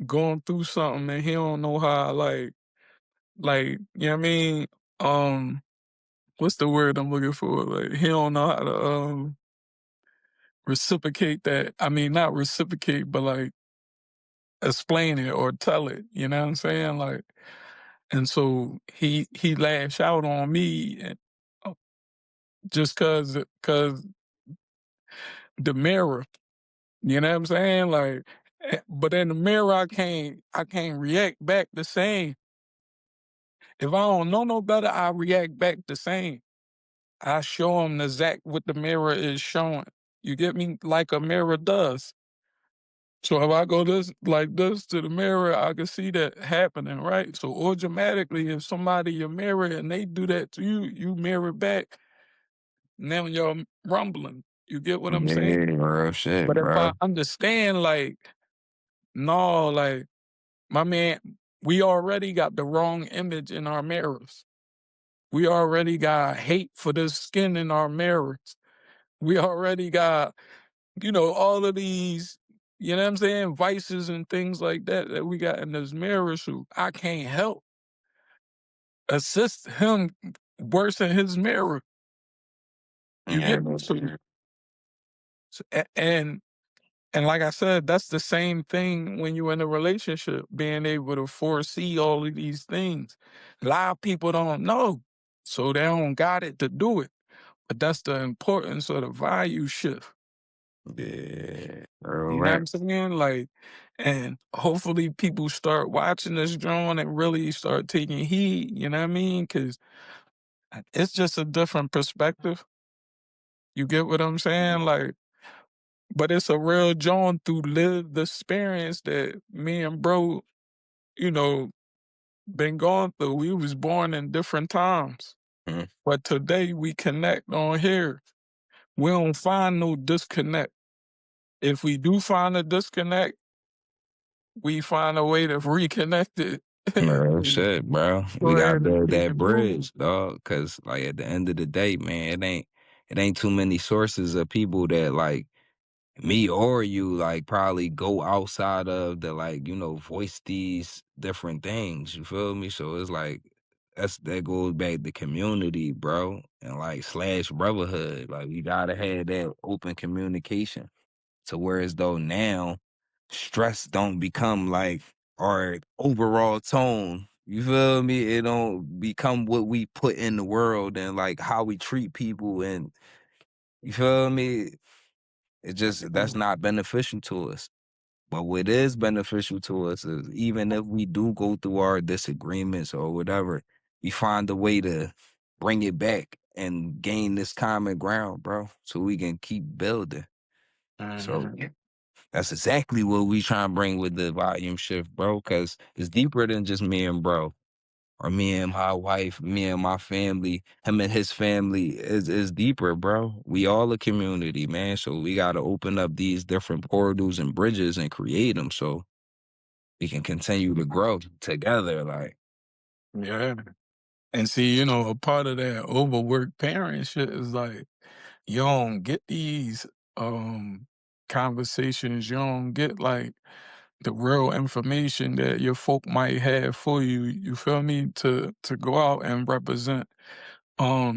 going through something and he don't know how, like, you know what I mean? Um, what's the word I'm looking for? Like, he don't know how to reciprocate that. I mean, not reciprocate, but like explain it or tell it. You know what I'm saying? Like, and so he lashed out on me, and uh, just cause the mirror. You know what I'm saying? Like, but in the mirror, I can't react back the same. If I don't know no better, I react back the same. I show him the exact what the mirror is showing. You get me? Like a mirror does. So if I go this like this to the mirror, I can see that happening, right? So automatically, if somebody you mirror and they do that to you, you mirror back. Now you're rumbling. You get what I'm Yeah, saying? real shit, But if I bro. understand, like, no, like, my man, we already got the wrong image in our mirrors. We already got hate for the skin in our mirrors. We already got, all of these, you know what I'm saying, vices and things like that that we got in this mirror. So I can't help assist him worse in his mirror. You Yeah, get me? And like I said, that's the same thing when you're in a relationship, being able to foresee all of these things. A lot of people don't know, so they don't got it to do it. But that's the importance of the value shift. yeah, real You know what rap. I'm saying? Like, and hopefully people start watching this drone and really start taking heed. You know what I mean? Because it's just a different perspective. You get what I'm saying? Like, but it's a real John through lived experience that me and bro, you know, been going through. We was born in different times, Mm. but today we connect on here. We don't find no disconnect. If we do find a disconnect, we find a way to reconnect it. Real shit, bro. We Go gotta ahead and build keep that it moving. bridge, dog. Cause like at the end of the day, man, it ain't too many sources of people that like me or you like probably go outside of the like, voice these different things. You feel me? So it's like that goes back to community, bro. And like slash brotherhood. Like we gotta have that open communication. To whereas though now stress don't become like our overall tone. You feel me? It don't become what we put in the world and like how we treat people and you feel me? It just that's not beneficial to us. But what is beneficial to us is even if we do go through our disagreements or whatever, we find a way to bring it back and gain this common ground, bro, so we can keep building. So Mhm. that's exactly what we try and bring with the volume shift, bro, because it's deeper than just me and bro. Or me and my wife, me and my family, him and his family is deeper, bro. We all a community, man. So we gotta open up these different portals and bridges and create them so we can continue to grow together. Like, Yeah. And see, a part of that overworked parent shit is like, you don't get these um conversations. You don't get like the real information that your folk might have for you. You feel me? To go out and represent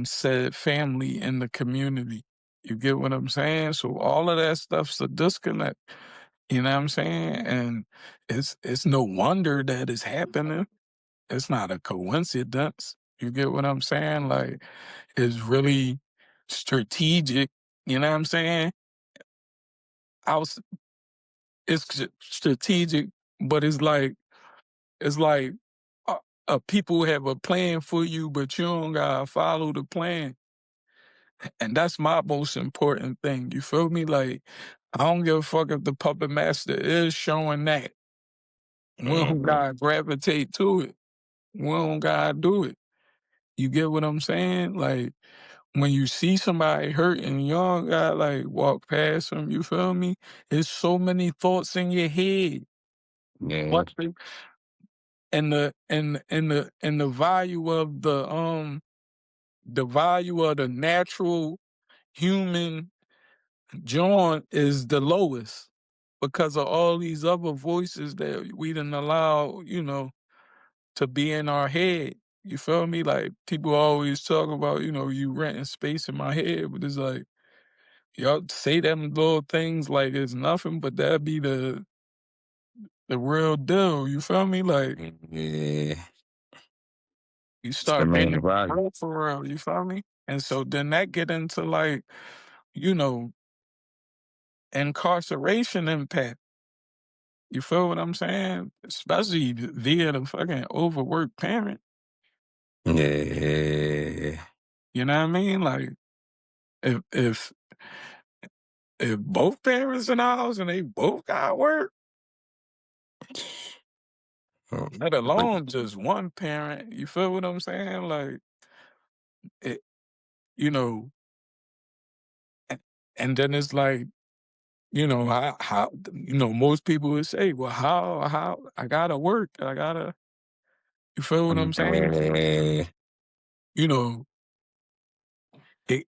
said family in the community. You get what I'm saying? So all of that stuff's a disconnect. You know what I'm saying? And it's no wonder that it's happening. It's not a coincidence. You get what I'm saying? Like, it's really strategic. You know what I'm saying? I was strategic, but it's like uh, people have a plan for you, but you don't gotta follow the plan, and that's my most important thing. You feel me? Like, I don't give a fuck if the puppet master is showing that. We don't mhm. gotta gravitate to it. We don't gotta do it. You get what I'm saying? Like, when you see somebody hurt and you don't gotta like walk past them, you feel me? There's so many thoughts in your head. Yeah, What the and the value of the natural human joint is the lowest because of all these other voices that we didn't allow, to be in our head. You feel me? Like, people always talk about, you renting space in my head, but it's like, y'all say them little things like it's nothing, but that be the real deal. You feel me? Like, yeah. you It's the start main being value. real for real. You feel me? And so then that get into like, you know, incarceration impact. You feel what I'm saying? Especially via the fucking overworked parent. Yeah. You know what I mean? Like, if if if both parents in the house and they both got work, Oh, let alone just one parent. You feel what I'm saying? Like, it, you know, and And then it's like, how most people would say, well, how I gotta work. You feel what I'm saying? Yeah. You know, it,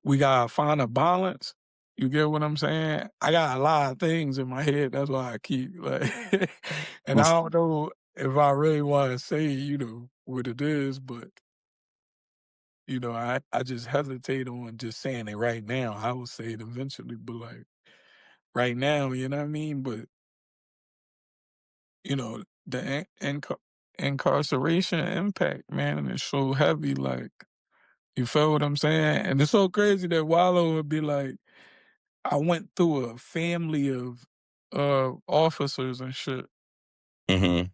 we gotta find a balance. You get what I'm saying? I got a lot of things in my head. That's why I keep like, and I don't know if I really want to say, what it is, but I just hesitate on just saying it right now. I will say it eventually, but like right now, you know what I mean? But the incarceration impact, man, is so heavy. Like, you feel what I'm saying? And it's so crazy that Wallow would be like, I went through a family of officers and shit, Mhm.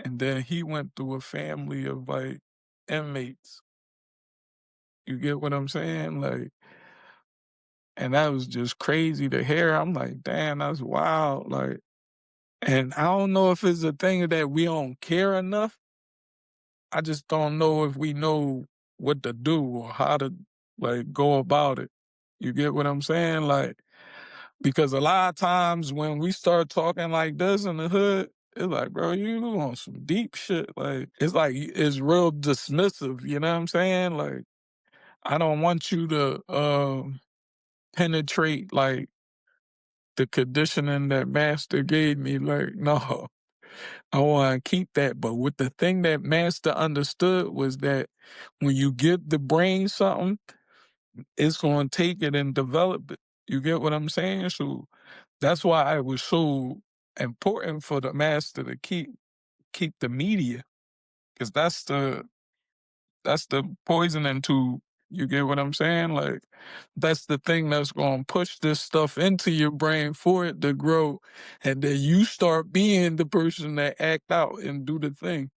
and then he went through a family of like inmates. You get what I'm saying? Like, and that was just crazy to hear. I'm like, damn, that's wild. Like, and I don't know if it's a thing that we don't care enough. I just don't know if we know what to do or how to like go about it. You get what I'm saying? Like, because a lot of times when we start talking like this in the hood, it's like, bro, you on some deep shit. Like, it's like it's real dismissive. You know what I'm saying? Like, I don't want you to penetrate like the conditioning that master gave me. Like, no, I want to keep that. But with the thing that master understood was that when you give the brain something, it's going to take it and develop it. You get what I'm saying? So that's why it was so important for the master to keep the media, because that's the poisoning tube. You get what I'm saying? Like, that's the thing that's gonna push this stuff into your brain for it to grow, and then you start being the person that act out and do the thing.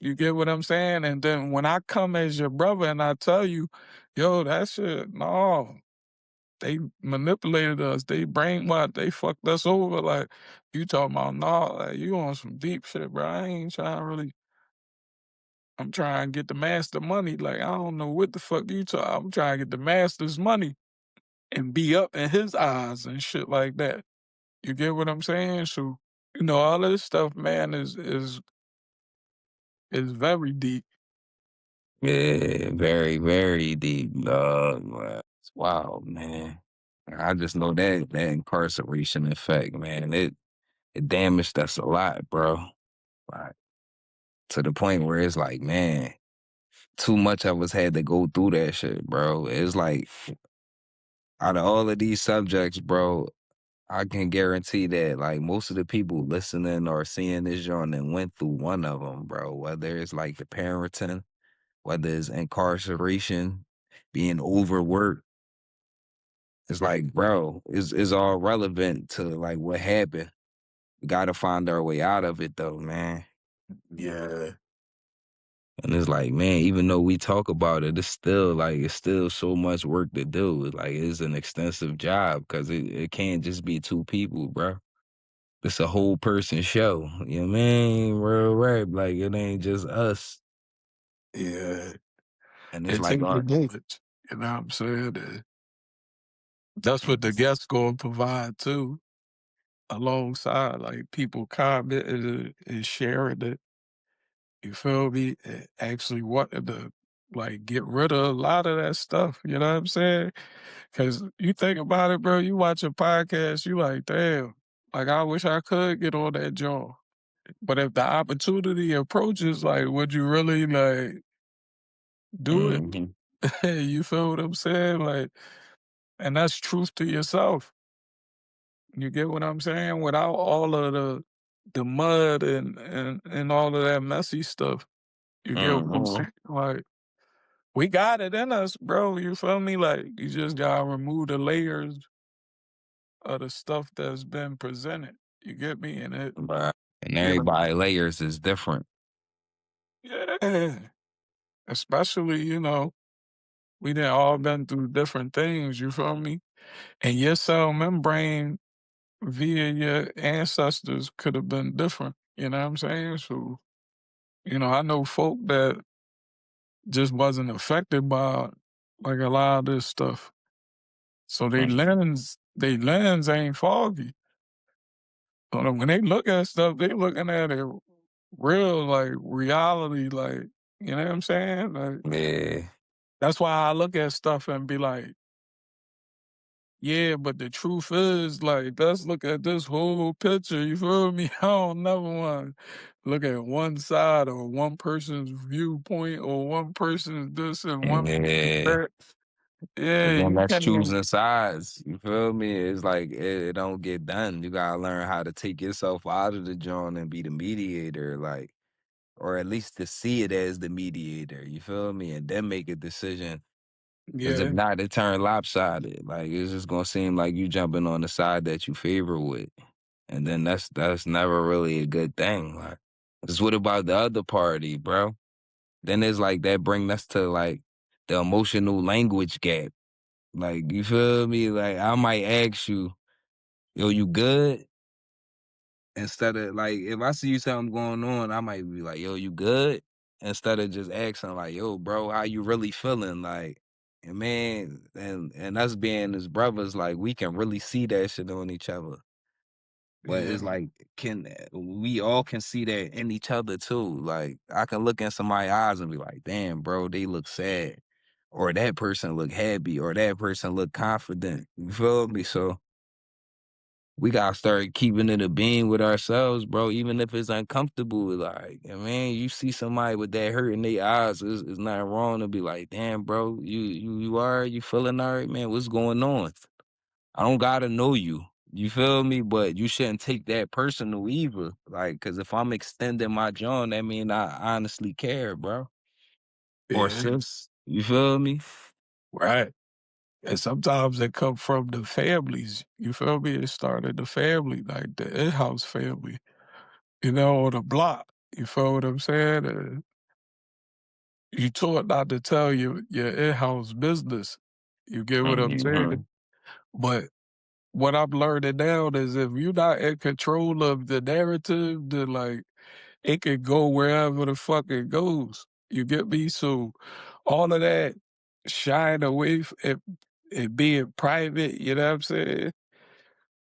You get what I'm saying? And then when I come as your brother and I tell you, yo, that shit, no, they manipulated us, they brainwashed, they fucked us over. Like, you talking about, no, like, you on some deep shit, bro. I ain't trying to really. I'm trying to get the master money. Like, I don't know what the fuck you talk. I'm trying to get the master's money and be up in his eyes and shit like that. You get what I'm saying? So, all of this stuff, man, is very deep. Yeah, very, very deep, dog. Wow, it's wild, man. I just know that incarceration effect, man. It damaged us a lot, bro. Like, to the point where it's like, man, too much of us had to go through that shit, bro. It's like out of all of these subjects, bro, I can guarantee that like most of the people listening or seeing this joint and went through one of them, bro. Whether it's like the parenting, whether it's incarceration, being overworked. It's like, bro, it's all relevant to like what happened. We gotta find our way out of it though, man. Yeah, And it's like, man, even though we talk about it, it's still so much work to do. Like it's an extensive job because it can't just be two people, bro. It's a whole person show. You know what I mean? Real rap. Like it ain't just us. yeah. And it's It like, takes a village. You know what I'm saying? That's what the guests gonna provide too, alongside like people commenting and sharing it. You feel me? Actually wanted to like get rid of a lot of that stuff. You know what I'm saying? Because you think about it, bro. You watch a podcast, you like, damn. Like, I wish I could get on that jaw. But if the opportunity approaches, like, would you really like do it? mhm. You feel what I'm saying? Like, and that's truth to yourself. You get what I'm saying? Without all of the mud and all of that messy stuff. You get what I'm Mhm. saying? Like, we got it in us, bro. You feel me? Like, you just gotta remove the layers of the stuff that's been presented. You get me? And it, Right. And you know, everybody layers is different. yeah. Especially, we done all been through different things. You feel me? And your cell membrane via your ancestors could have been different. You know what I'm saying? So, I know folk that just wasn't affected by like a lot of this stuff. So Mm. they lens ain't foggy. So when they look at stuff, they looking at it real, like reality, like you know what I'm saying? Like Yeah. that's why I look at stuff and be like, yeah, but the truth is, like, let's look at this whole picture. You feel me? I don't never want to look at one side or one person's viewpoint or one person's this and one person's Yeah. that. Yeah, Again, you that's can't even. choosing sides. You feel me? It's like it don't get done. You gotta learn how to take yourself out of the joint and be the mediator, like, or at least to see it as the mediator. You feel me? And then make a decision. Because if Yeah, not, it turn lopsided. Like it's just gonna seem like you jumping on the side that you favor with, and then that's never really a good thing. Like, 'cause what about the other party, bro? Then it's like that bring us to like the emotional language gap. Like, you feel me? Like, I might ask you, "Yo, you good?" Instead of like, if I see you something going on, I might be like, "Yo, you good?" Instead of just asking like, "Yo, bro, how you really feeling?" Like, and man, and us being as brothers, like we can really see that shit on each other. But yeah, it's like, can we all can see that in each other too? Like, I can look in somebody's eyes and be like, "Damn, bro, they look sad," or that person look happy, or that person look confident. You feel me? So we gotta start keeping it a being with ourselves, bro. Even if it's uncomfortable, like, and man, you see somebody with that hurt in their eyes, it's not wrong to be like, "Damn, bro, you feeling all right, man? What's going on?" I don't gotta know you. You feel me? But you shouldn't take that personal either. Like, cause if I'm extending my joint, that mean I honestly care, bro. Or yeah, sis. You feel me? right. And sometimes it come from the families. You feel me? It started the family, like the in-house family, you know, or the block. You feel what I'm saying? You taught not to tell your in-house business. You get what I'm saying? Mhm. But what I'm learning now is if you're not in control of the narrative, then like it can go wherever the fuck it goes. You get me? So all of that shying away it being private, you know what I'm saying?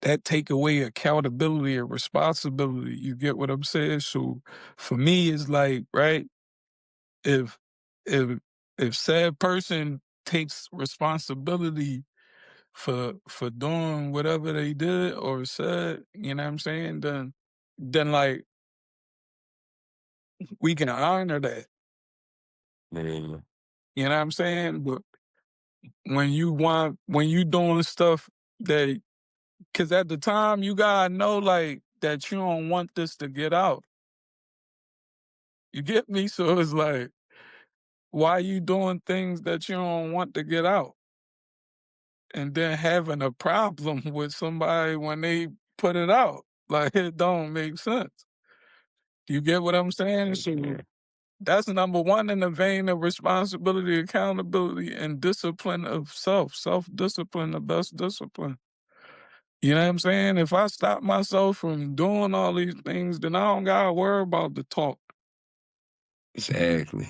That take away accountability and responsibility. You get what I'm saying? So for me, it's like, right, if if if said person takes responsibility for doing whatever they did or said, you know what I'm saying, then like we can honor that. Yeah. You know what I'm saying? But when you doing stuff that because at the time you gotta know like that you don't want this to get out. You get me? So it's like, why you doing things that you don't want to get out? And then having a problem with somebody when they put it out. Like it don't make sense. You get what I'm saying? So that's number one in the vein of responsibility, accountability, and discipline of self. Self-discipline, the best discipline. You know what I'm saying? If I stop myself from doing all these things, then I don't gotta worry about the talk. Exactly.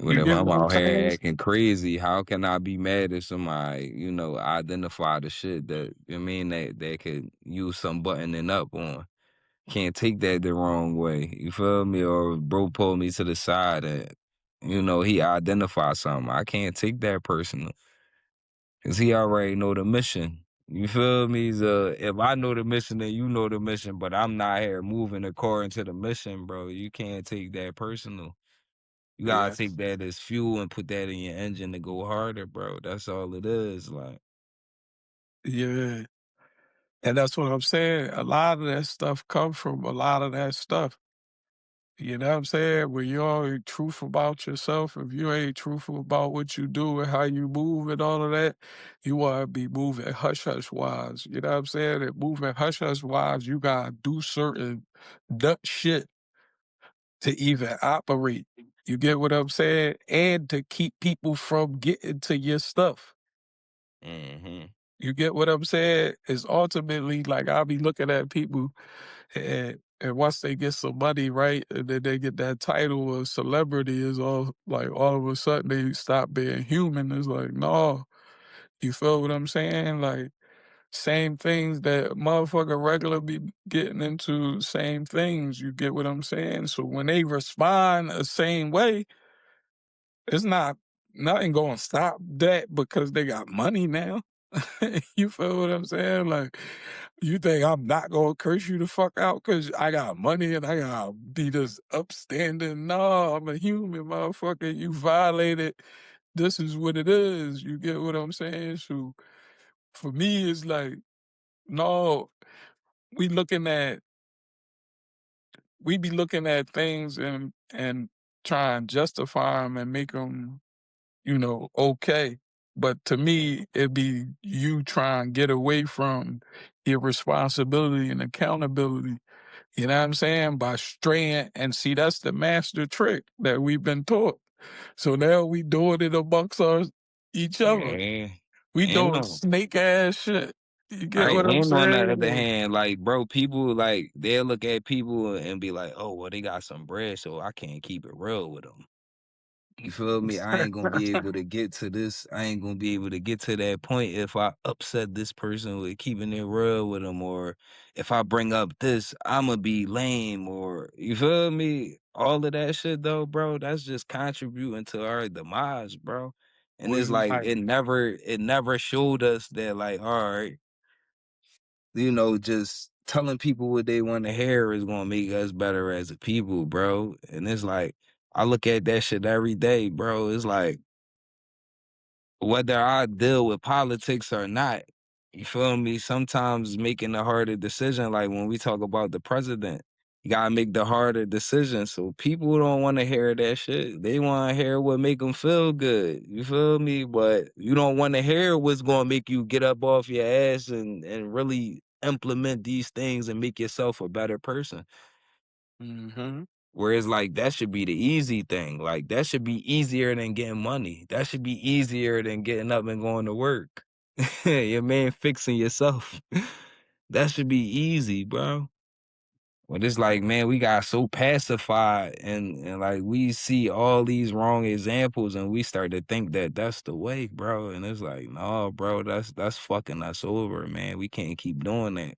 You Whatever get I'm what I'm out here saying? acting crazy, how can I be mad at somebody, identify the shit that I mean that could use some buttoning up on. Can't take that the wrong way. You feel me? Or if bro pull me to the side and he identified something. I can't take that personal. Cause he already know the mission. You feel me? So if I know the mission and you know the mission, but I'm not here moving according to the mission, bro, you can't take that personal. You gotta Yeah. take that as fuel and put that in your engine to go harder, bro. That's all it is. Like, Yeah. And that's what I'm saying. A lot of that stuff comes from a lot of that stuff. You know what I'm saying? When you ain't truthful about yourself, if you ain't truthful about what you do and how you move and all of that, you want to be moving hush hush wise. You know what I'm saying? And moving hush hush wise, you gotta do certain nut shit to even operate. You get what I'm saying? And to keep people from getting to your stuff. hmm You get what I'm saying? It's ultimately like I'll be looking at people and once they get some money, right, and then they get that title of celebrity, is all like all of a sudden they stop being human. It's like, no, You feel what I'm saying? Like, same things that motherfucker regular be getting into, same things. You get what I'm saying? So when they respond the same way, it's not nothing gonna stop that because they got money now. You feel what I'm saying? Like, you think I'm not gonna curse you the fuck out because I got money and I gotta be this upstanding? No, I'm a human, motherfucker. You violated. This is what it is. You get what I'm saying? So for me, it's like, no, we looking at we be looking at things and try and justify them and make them, okay. But to me, it'd be you trying to get away from your responsibility and accountability. You know what I'm saying? By straying, and see, that's the master trick that we've been taught. So now we doing it amongst each other. Yeah. We And doing snake ass shit. You get right, what I'm and on the other saying? hand, like, bro, people like they'll look at people and be like, "Oh, well, they got some bread, so I can't keep it real with them." You feel me? I ain't gonna be able to get to this. I ain't gonna be able to get to that point if I upset this person with keeping it real with them, or if I bring up this, I'ma be lame, or you feel me? All of that shit, though, bro. That's just contributing to our demise, bro. And it's like Right. it never showed us that, like, all right, just telling people what they want to hear is gonna make us better as a people, bro. And it's like I look at that shit every day, bro. It's like whether I deal with politics or not, you feel me? Sometimes making the harder decision, like when we talk about the president, you gotta make the harder decision. So people don't want to hear that shit. They want to hear what make them feel good. You feel me? But you don't want to hear what's gonna make you get up off your ass and really implement these things and make yourself a better person. Mhm. Whereas, like, that should be the easy thing. Like, that should be easier than getting money. That should be easier than getting up and going to work. Your man fixing yourself. That should be easy, bro. But it's like, man, we got so pacified and like we see all these wrong examples and we start to think that that's the way, bro. And it's like, no, bro, that's fucking us over, man. We can't keep doing that.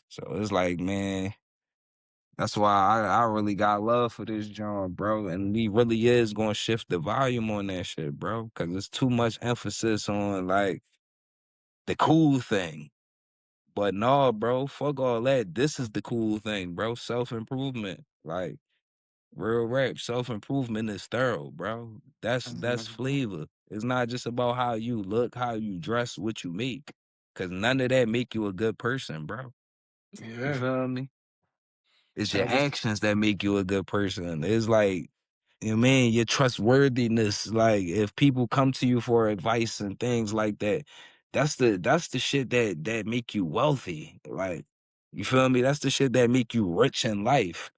So it's like, man, that's why I really got love for this John, bro. And we really is gonna shift the volume on that shit, bro. Cause it's too much emphasis on like the cool thing. But no, bro, fuck all that. This is the cool thing, bro. Self-improvement. Like real rap, self-improvement is thorough, bro. That's Mhm. flavor. It's not just about how you look, how you dress, what you make. Cause none of that make you a good person, bro. You Yeah. feel me? It's your And it's actions that make you a good person. It's like, you know what I mean, your trustworthiness. Like if people come to you for advice and things like that, that's the shit that make you wealthy. Like, you feel me? That's the shit that make you rich in life,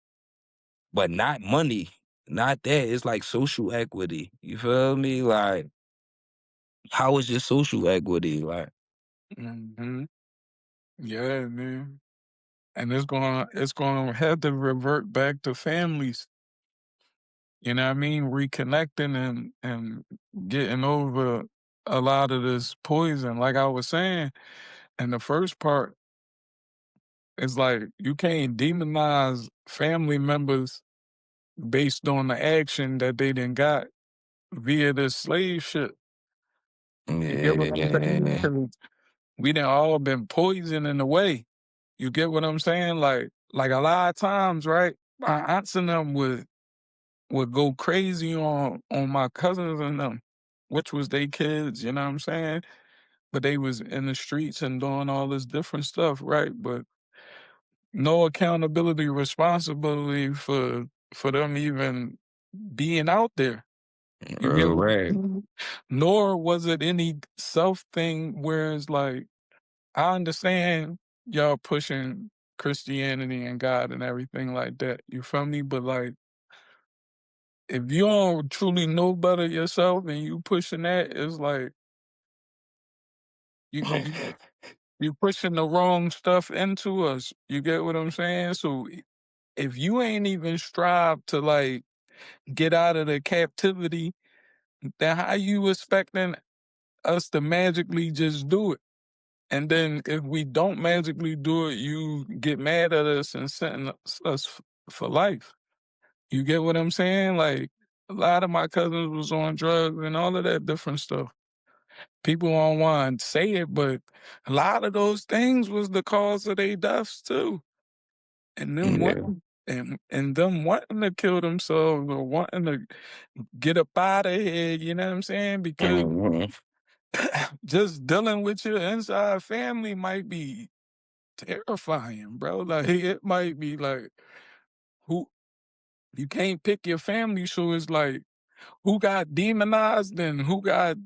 but not money. Not that. It's like social equity. You feel me? Like, how is your social equity? Like, mhm. Yeah, man. And it's gonna have to revert back to families. You know what I mean? Reconnecting and getting over a lot of this poison. Like I was saying, and the first part is like you can't demonize family members based on the action that they done got via this slave shit. You get what I'm saying? yeah, 'Cause we done all been poisoned in a way. You get what I'm saying? Like a lot of times, right? My aunts and them would go crazy on my cousins and them, which was they kids, you know what I'm saying? But they was in the streets and doing all this different stuff, right? But no accountability, responsibility for them even being out there. You get real what rap. Nor was it any self thing where it's like, I understand y'all pushing Christianity and God and everything like that. You feel me? But like, if you don't truly know better yourself and you pushing that, it's like you you pushing the wrong stuff into us. You get what I'm saying? So if you ain't even strive to like get out of the captivity, then how you expecting us to magically just do it. And then if we don't magically do it, you get mad at us and sentence us for life. You get what I'm saying? Like a lot of my cousins was on drugs and all of that different stuff. People don't want to say it, but a lot of those things was the cause of their deaths too. And them Yeah. wanting and them wanting to kill themselves or wanting to get up out of here, you know what I'm saying? Because Mhm. just dealing with your inside family might be terrifying, bro. Like it might be like who you can't pick your family, so it's like who got demonized and who got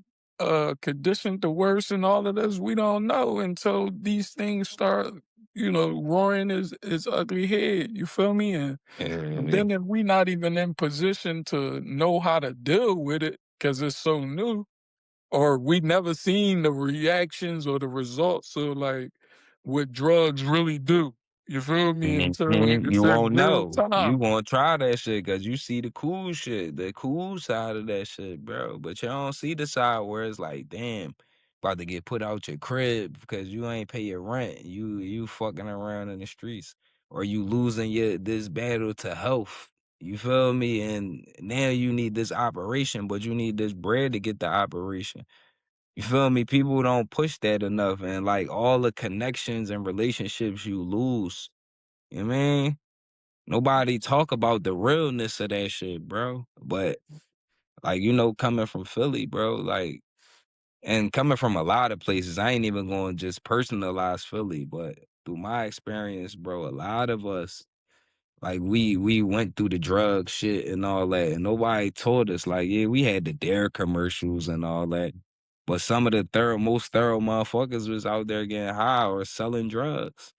conditioned to worse and all of this, we don't know until these things start, roaring his ugly head. You feel me? And Yeah. then if we not even in position to know how to deal with it because it's so new, or we never seen the reactions or the results of like what drugs really do. You feel me? Until Mhm. You it's in won't real know. You time. won't try that shit because you see the cool shit, the cool side of that shit, bro. But you don't see the side where it's like, damn, about to get put out your crib because you ain't pay your rent. You fucking around in the streets, or you losing your this battle to health. You feel me? And now you need this operation, but you need this bread to get the operation. You feel me? People don't push that enough, and like all the connections and relationships you lose. You know what I mean? Nobody talk about the realness of that shit, bro. But like, coming from Philly, bro, like, and coming from a lot of places, I ain't even going to just personalize Philly, but through my experience, bro, a lot of us, like, we went through the drug shit and all that, and nobody told us, like, yeah, we had the Dare commercials and all that, but some of the most thorough motherfuckers was out there getting high or selling drugs.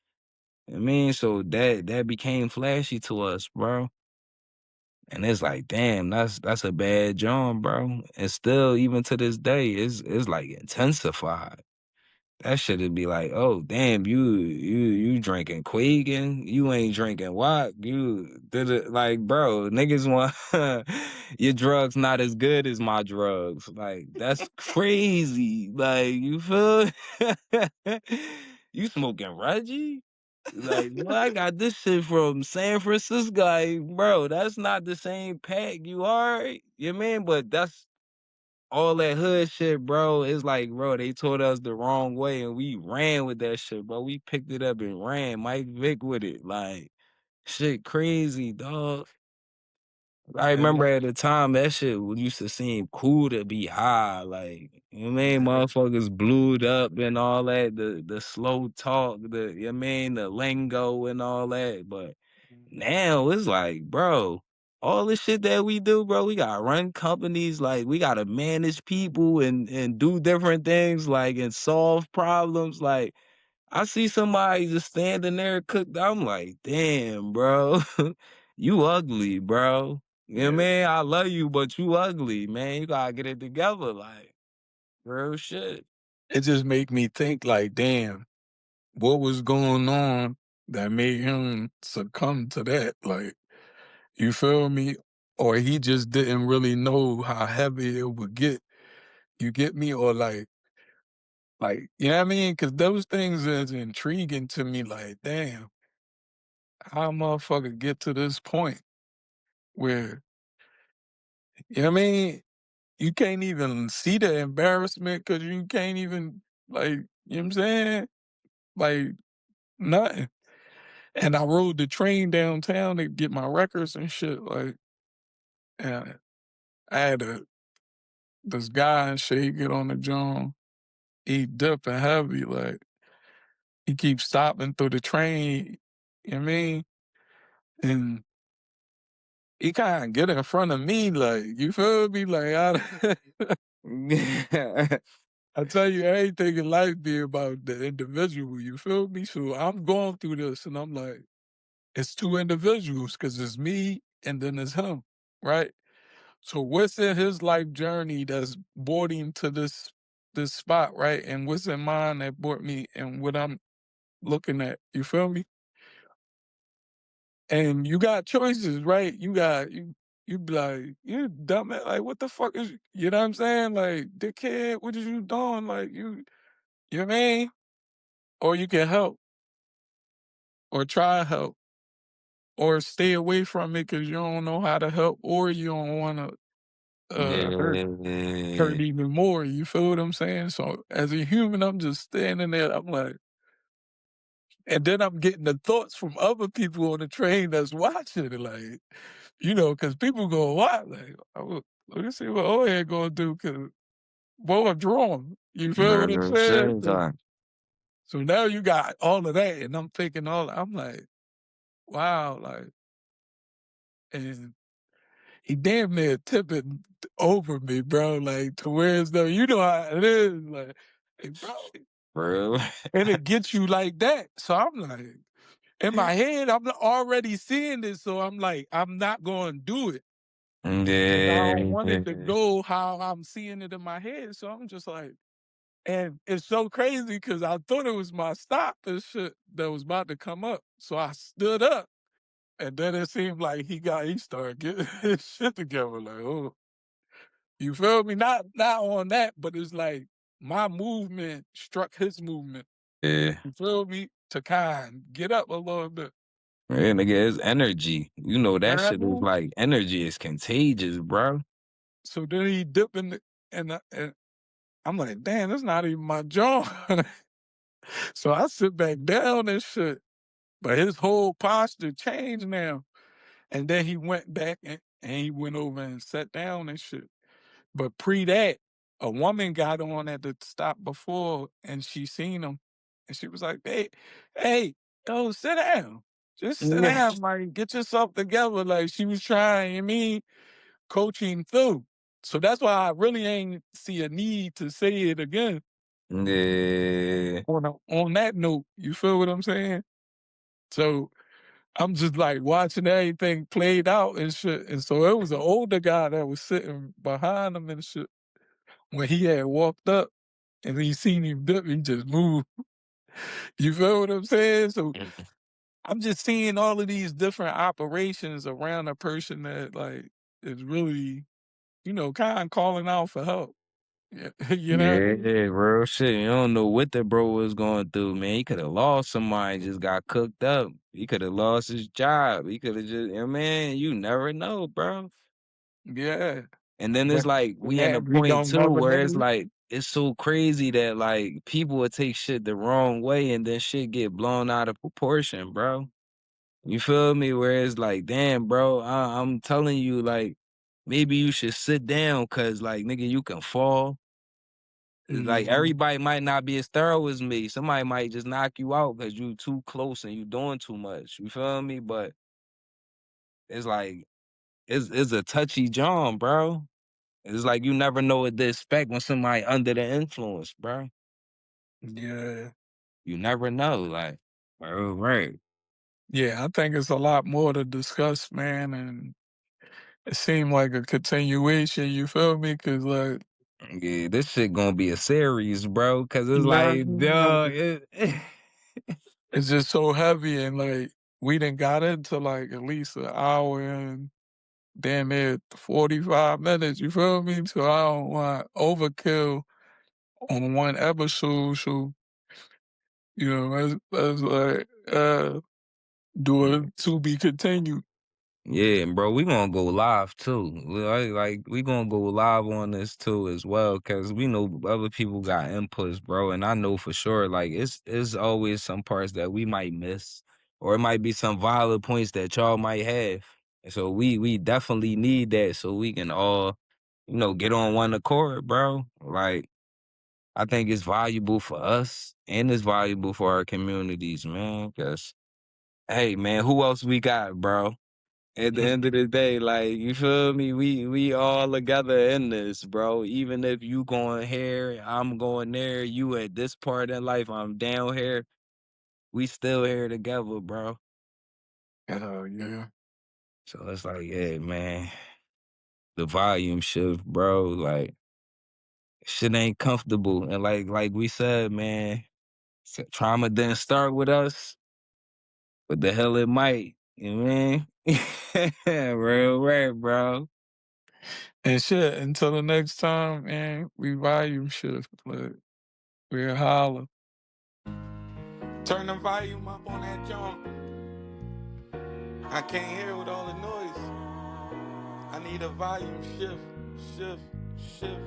I mean, so that became flashy to us, bro. And it's like, damn, that's a bad joint, bro. And still, even to this day, it's like intensified. That shit'd be like, oh damn, you drinking Quagan, you ain't drinking what? You did it like, bro, niggas want your drugs not as good as my drugs. Like, that's crazy. Like, you feel you smoking Reggie? Like, well, I got this shit from San Francisco. Like, bro, that's not the same pack. You alright? You mean? But that's all that hood shit, bro. It's like, bro, they told us the wrong way and we ran with that shit, bro. We picked it up and ran. Mike Vick with it. Like, shit crazy, dog. I And remember at the time that shit used to seem cool to be high. Like, you know what I mean? Motherfuckers blued up and all that, the slow talk, you know what I mean? The lingo and all that. But now it's like, bro, all the shit that we do, bro, we gotta run companies, like we gotta manage people and do different things, like and solve problems. Like I see somebody just standing there cooked. I'm like, damn, bro, you ugly, bro. You know what I yeah, mean? I love you, but you ugly, man. You gotta get it together, like real shit. it just make me think like, damn, what was going on that made him succumb to that? Like, you feel me? Or he just didn't really know how heavy it would get. You get me? Or like, you know what I mean? Because those things is intriguing to me. Like, damn, how a motherfucker get to this point where, you know what I mean? You can't even see the embarrassment because you can't even, like, you know what I'm saying? Like, nothing. And I rode the train downtown to get my records and shit. Like, and I had this guy and shit, he get on the John, he dipping heavy. Like, he keeps stopping through the train, you know what I mean? And he kind of get in front of me, like, you feel me? Like, I tell you, everything in life be about the individual, you feel me? So I'm going through this and I'm like, it's two individuals because it's me and then it's him, right? So what's in his life journey that's brought him to this spot, right? And what's in mine that brought me and what I'm looking at, you feel me? And you got choices, right? You got you. you be like, "You dumb like, what the fuck is" you know what I'm saying? Like, "Dickhead, what is you doing?" Like, you know what I mean? Or you can help, or try to help, or stay away from it because you don't know how to help, or you don't wanna, hurt Yeah. even more, you feel what I'm saying? So, as a human, I'm just standing there, I'm like and then I'm getting the thoughts from other people on the train that's watching it, like, because people go, "What?" Like, "Oh, let me see what Oya gonna do, cause boy, drawn." You feel what I'm Real saying? shit, So dog. so now you got all of that, and I'm thinking I'm like, "Wow," like, and he damn near tipping over me, bro, like, to where it's though you know how it is, like, "Hey, bro," Real. and it gets you like that, so I'm like in my head, I'm already seeing this, so I'm like, I'm not gonna do it because I don't want it to Yeah. go how I'm seeing it in my head, so I'm just like and it's so crazy because I thought it was my stop and shit that was about to come up, so I stood up, and then it seemed like he started getting his shit together, like, "Oh," you feel me? Not on that, but it's like my movement struck his movement, Yeah. you feel me? To kind get up a little bit. Yeah, nigga, it's energy. You know that shit is Mhm. like energy is contagious, bro. So then he dip in the and I'm like, "Damn, that's not even my jaw." So I sit back down and shit, but his whole posture changed now. And then he went back and he went over and sat down and shit. But pre that, a woman got on at the stop before and she seen him and she was like, hey, yo, sit down. Just sit Yeah. down, like get yourself together. Like she was trying, coaching through. So that's why I really ain't see a need to say it again Yeah. on that note. You feel what I'm saying? So I'm just like watching everything played out and shit. And so it was an older guy that was sitting behind him and shit. When he had walked up and he seen him dip, he just moved. You feel what I'm saying? So I'm just seeing all of these different operations around a person that like is really, kind of calling out for help. Yeah, you know? Yeah, real shit. You don't know what the bro was going through, man. He could have lost somebody, just got cooked up. He could have lost his job. He could have just, man, you never know, bro. Yeah. And then it's But like we in a man, we point don't too never where it's know. like it's so crazy that like people would take shit the wrong way and then shit get blown out of proportion, bro. You feel me? Where it's like, damn, bro, I'm telling you, like, maybe you should sit down, cause like, nigga, you can fall. It's like Mhm. everybody might not be as thorough as me. Somebody might just knock you out because you too close and you doing too much. You feel me? But it's like it's a touchy John, bro. It's like you never know what to expect when somebody under the influence, bro. Yeah. You never know, like, bro, right? Yeah, I think it's a lot more to discuss, man, and it seemed like a continuation, you feel me? Cause like, Yeah, this shit gonna be a series, bro. Cause it's you know what I like, mean? duh, Like, it's just so heavy and like we done got into like at least an hour and damn near 45 minutes, you feel me? So I don't want overkill on one episode. So, that's like do it to be continued. yeah, and bro, we gonna go live too. We gonna go live on this too as well, cause we know other people got inputs, bro. And I know for sure, like it's always some parts that we might miss, or it might be some valid points that y'all might have. And so we definitely need that so we can all, get on one accord, bro. Like I think it's valuable for us and it's valuable for our communities, man. Cause hey, man, who else we got, bro? At the end of the day, like you feel me, we all together in this, bro. Even if you going here, I'm going there, you at this part in life, I'm down here, we still here together, bro. Yeah. So it's like, yeah, man, the volume shift, bro. Like shit ain't comfortable, and like we said, man, trauma didn't start with us, but the hell it might. You know what I mean? Real rap, bro. And shit, until the next time, man, we volume shift. Look, we'll holler. Turn the volume up on that jump. I can't hear with all the noise. I need a volume shift, shift, shift.